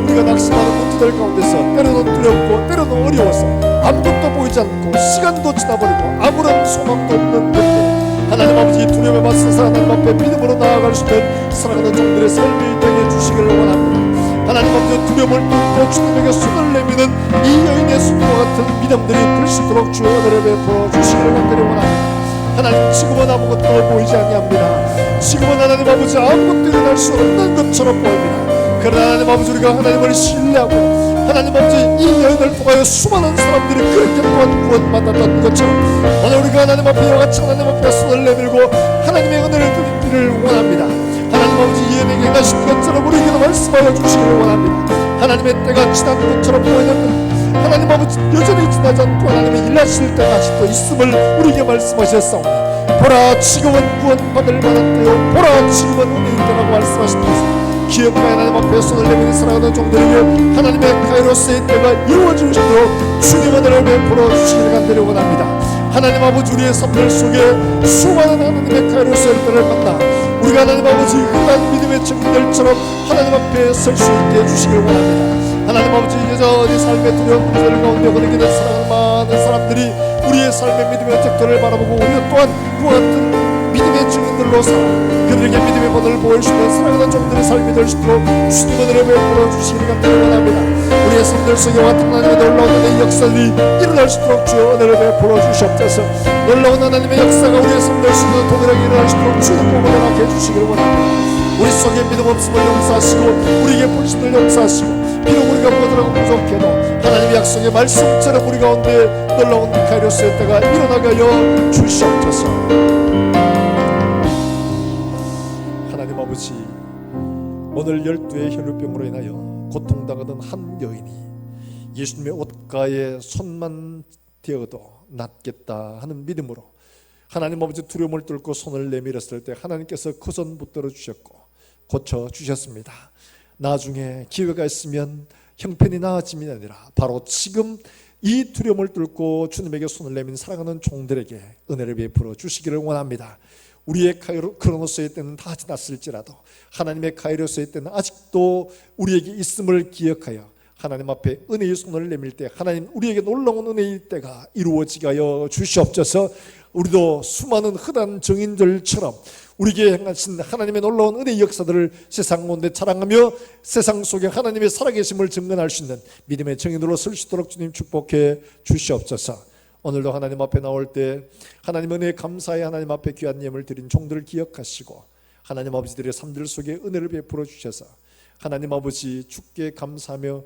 우리가 낙심하는 문제들 가운데서 때로는 두렵고 때로는 어려워서 아무것도 보이지 않고 시간도 지나버리고 아무런 소망도 없는 그때 하나님 아버지 두려움에 맞서서 하나님 앞에 믿음으로 나아갈 수 있는 사랑하는 종들의 삶이 되게 해주시기를 원합니다. 하나님 아버지 두려움을 뚫고 주님에게 손을 내미는 이 여인의 손과 같은 믿음들이 될 수 있도록 주의 은혜를 베풀어 주시기를 간절히 원합니다. 하나님 지금은 아무것도 보이지 아니합니다. 지금은 하나님 아버지 아무것도 일어날 수 없는 것처럼 보입니다. 그러나 하나님 아버지 우리가 하나님을 신뢰하고 하나님 아버지 이 여인을 통하여 수많은 사람들이 그렇게 또한 구원받았던 것처럼 오늘 우리가 하나님 앞에 이와 같이 하나님 앞에 손을 내밀고 하나님의 은혜를 드리기를 원합니다. 하나님 아버지 이 여인에게 행하신 것처럼 우리에게도 말씀하여 주시기를 원합니다. 하나님의 때가 지난 것처럼 보이는 하나님 아버지 여전히 지나지 않고 하나님의 일하실 때가 아직도 있음을 우리에게 말씀하셨사오니 보라 지금은 구원받을 만한 때요 보라 지금은 은혜의 때라고 말씀하셨습니다. 기억하여 하나님 앞에 손을 내미는 사랑하는 종들에게 하나님의 카이로스의 때가 이루어질 수 있도록 주님의 은혜를 베풀어 주시기를 간절히 원합니다. 하나님 아버지 우리의 삶들 속에 수많은 하나님의 카이로스의 때를 만나 우리가 하나님 아버지 흔한 믿음의 증인들처럼 하나님 앞에 설 수 있게 해주시기를 원합니다. 하나님 아버지 여전히 삶의 두려운 문제를 가운데 거느끼는 사랑하는 많은 사람들이 우리의 삶의 믿음의 득도를 바라보고 우리 또한 그와 같은 믿음의 증인들로 살아 그들에게 믿음의 본을 보일 수 있는 사랑하는 종들의 삶이 될 수 있도록 주님 은혜를 베풀어 주시기를 간절히 원합니다. 우리의 삶들 속에 같은 하나님의 놀라운 은혜의 역사들이 일어날 수 있도록 주여 은혜를 베풀어 주시옵소서. 놀라운 하나님의 역사가 우리의 삶들 속에 동일하게 일어날 수 있도록 주님 몸을 허락해 주시기를 원합니다. 우리 속에 믿음 없음을 용서하시고 우리에게 불신을 용서하시고 비록 우리가 뭐더라고 부족해도 하나님의 약속의 말씀처럼 우리 가운데 놀라운 카이로스의 때가 일어나게 하여 주시옵소서. 하나님 아버지 오늘 12의 혈류병으로 인하여 고통당하던 한 여인이 예수님의 옷가에 손만 대어도 낫겠다 하는 믿음으로 하나님 아버지 두려움을 뚫고 손을 내밀었을 때 하나님께서 그 손 붙들어 주셨고 고쳐주셨습니다. 나중에 기회가 있으면 형편이 나아짐이 아니라 바로 지금 이 두려움을 뚫고 주님에게 손을 내민 사랑하는 종들에게 은혜를 베풀어 주시기를 원합니다. 우리의 크로노스의 때는 다 지났을지라도 하나님의 카이로스의 때는 아직도 우리에게 있음을 기억하여 하나님 앞에 은혜의 손을 내밀 때 하나님 우리에게 놀라운 은혜의 때가 이루어지게 하여 주시옵소서. 우리도 수많은 흔한 정인들처럼 우리에게 행하신 하나님의 놀라운 은혜의 역사들을 세상 가운데 자랑하며 세상 속에 하나님의 살아계심을 증언할 수 있는 믿음의 정인으로 설 수 있도록 주님 축복해 주시옵소서. 오늘도 하나님 앞에 나올 때 하나님 은혜에 감사해 하나님 앞에 귀한 예물을 드린 종들을 기억하시고 하나님 아버지들의 삶들 속에 은혜를 베풀어 주셔서 하나님 아버지 주께 감사하며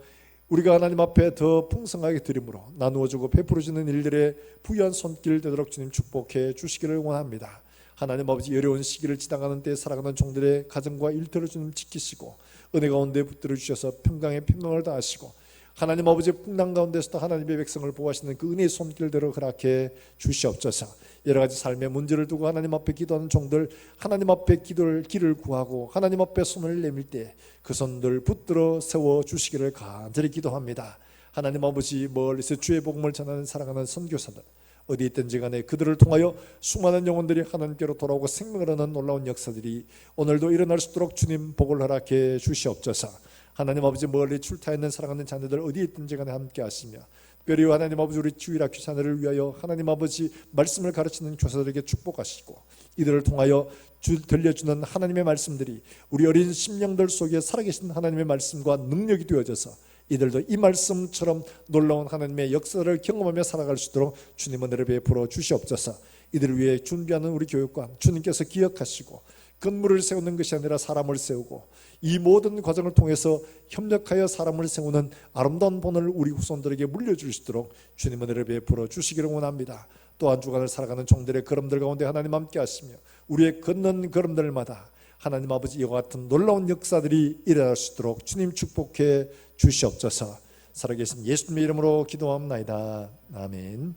우리가 하나님 앞에 더 풍성하게 드림으로 나누어주고 베풀어주는 일들의 부유한 손길 되도록 주님 축복해 주시기를 원합니다. 하나님 아버지 어려운 시기를 지나가는 때 살아가는 종들의 가정과 일터를 주님 지키시고 은혜 가운데 붙들어 주셔서 평강에 평강을 다하시고 하나님 아버지의 풍랑 가운데서도 하나님의 백성을 보호하시는 그 은혜의 손길대로 허락해 주시옵소서. 여러 가지 삶의 문제를 두고 하나님 앞에 기도하는 종들 하나님 앞에 길을 구하고 하나님 앞에 손을 내밀 때 그 손들 붙들어 세워 주시기를 간절히 기도합니다. 하나님 아버지 멀리서 주의 복음을 전하는 사랑하는 선교사들 어디 있든지 간에 그들을 통하여 수많은 영혼들이 하나님께로 돌아오고 생명을 얻는 놀라운 역사들이 오늘도 일어날 수 있도록 주님 복을 허락해 주시옵소서. 하나님 아버지 멀리 출타 있는 사랑하는 자녀들 어디 있든지 간에 함께 하시며 특별히 하나님 아버지 우리 주일학교 자녀를 위하여 하나님 아버지 말씀을 가르치는 교사들에게 축복하시고 이들을 통하여 들려주는 하나님의 말씀들이 우리 어린 심령들 속에 살아계신 하나님의 말씀과 능력이 되어져서 이들도 이 말씀처럼 놀라운 하나님의 역사를 경험하며 살아갈 수 있도록 주님 은혜를 베풀어 주시옵소서. 이들을 위해 준비하는 우리 교육관 주님께서 기억하시고 건물을 세우는 것이 아니라 사람을 세우고 이 모든 과정을 통해서 협력하여 사람을 세우는 아름다운 본을 우리 후손들에게 물려줄 수 있도록 주님 은혜를 베풀어 주시기를 원합니다. 또한 주간을 살아가는 종들의 걸음들 가운데 하나님 함께 하시며 우리의 걷는 걸음들마다 하나님 아버지 이와 같은 놀라운 역사들이 일어날 수 있도록 주님 축복해 주시옵소서. 살아계신 예수님의 이름으로 기도합나이다. 아멘.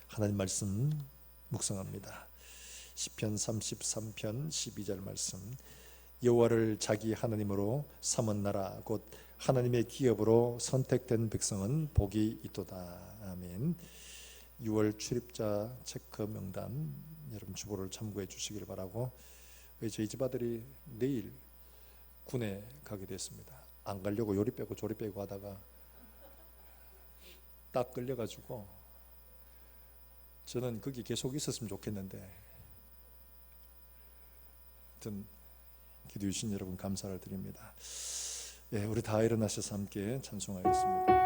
하나님 말씀 묵상합니다. 시편 33편 12절 말씀. 여호와를 자기 하나님으로 삼은 나라 곧 하나님의 기업으로 선택된 백성은 복이 있도다. 아멘. 6월 출입자 체크 명단 여러분 주보를 참고해 주시기를 바라고, 저희 집 아들이 내일 군에 가게 됐습니다. 안 가려고 요리 빼고 조리 빼고 하다가 딱 끌려가지고 저는 거기 계속 있었으면 좋겠는데 하여튼 기도해 주신 여러분 감사를 드립니다. 예, 우리 다 일어나셔서 함께 찬송하겠습니다.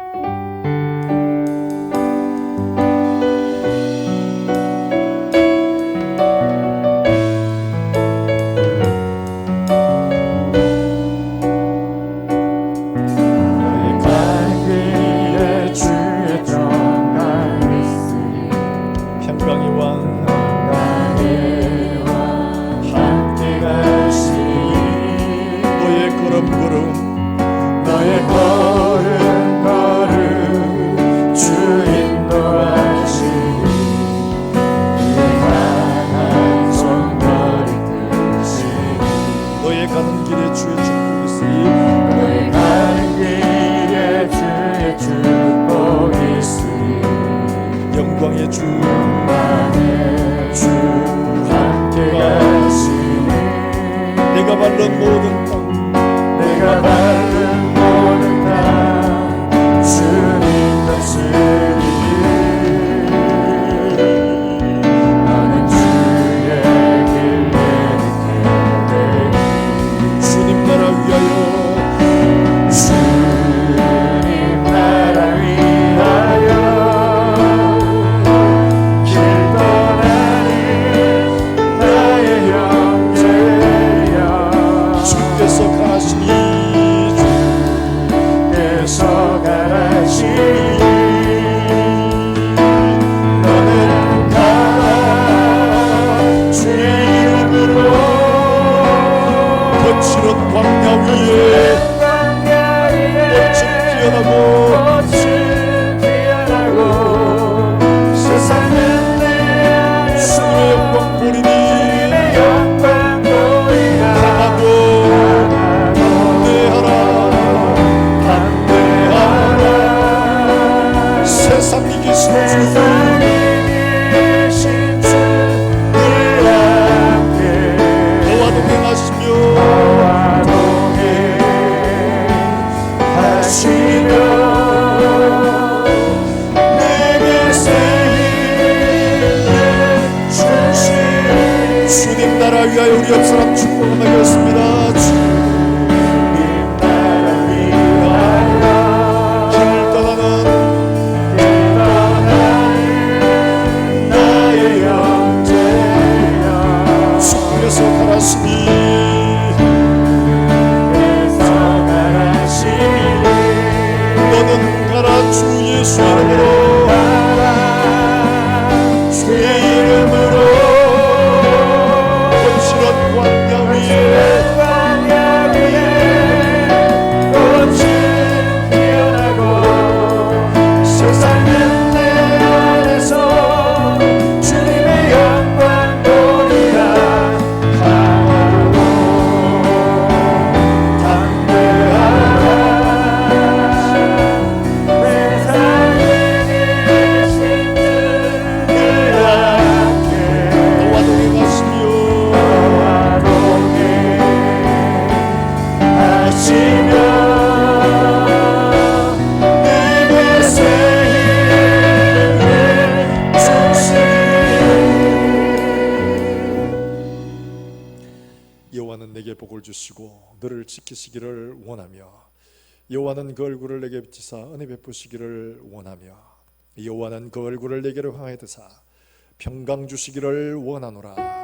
옆 사람 축복하겠습니다. 주님 나라 위하여 길을 떠나는 나의 형제여 주께서 가라시니 너는 가라 주 예수 이름으로 가라 주의 이름으로 거칠은 광야 위에 꽃이 피어나고 세상은 내 안에서 주님의 영광 보리라 강하고 담대하라 세상에 계신 그들 함께 너와 동행하시며 여호와는 내게 복을 주시고 너를 지키시기를 원하며 여호와는 그 얼굴을 내게 비치사 은혜 베푸시기를 원하며 여호와는 그 얼굴을 내게로 향하여 드사 평강 주시기를 원하노라.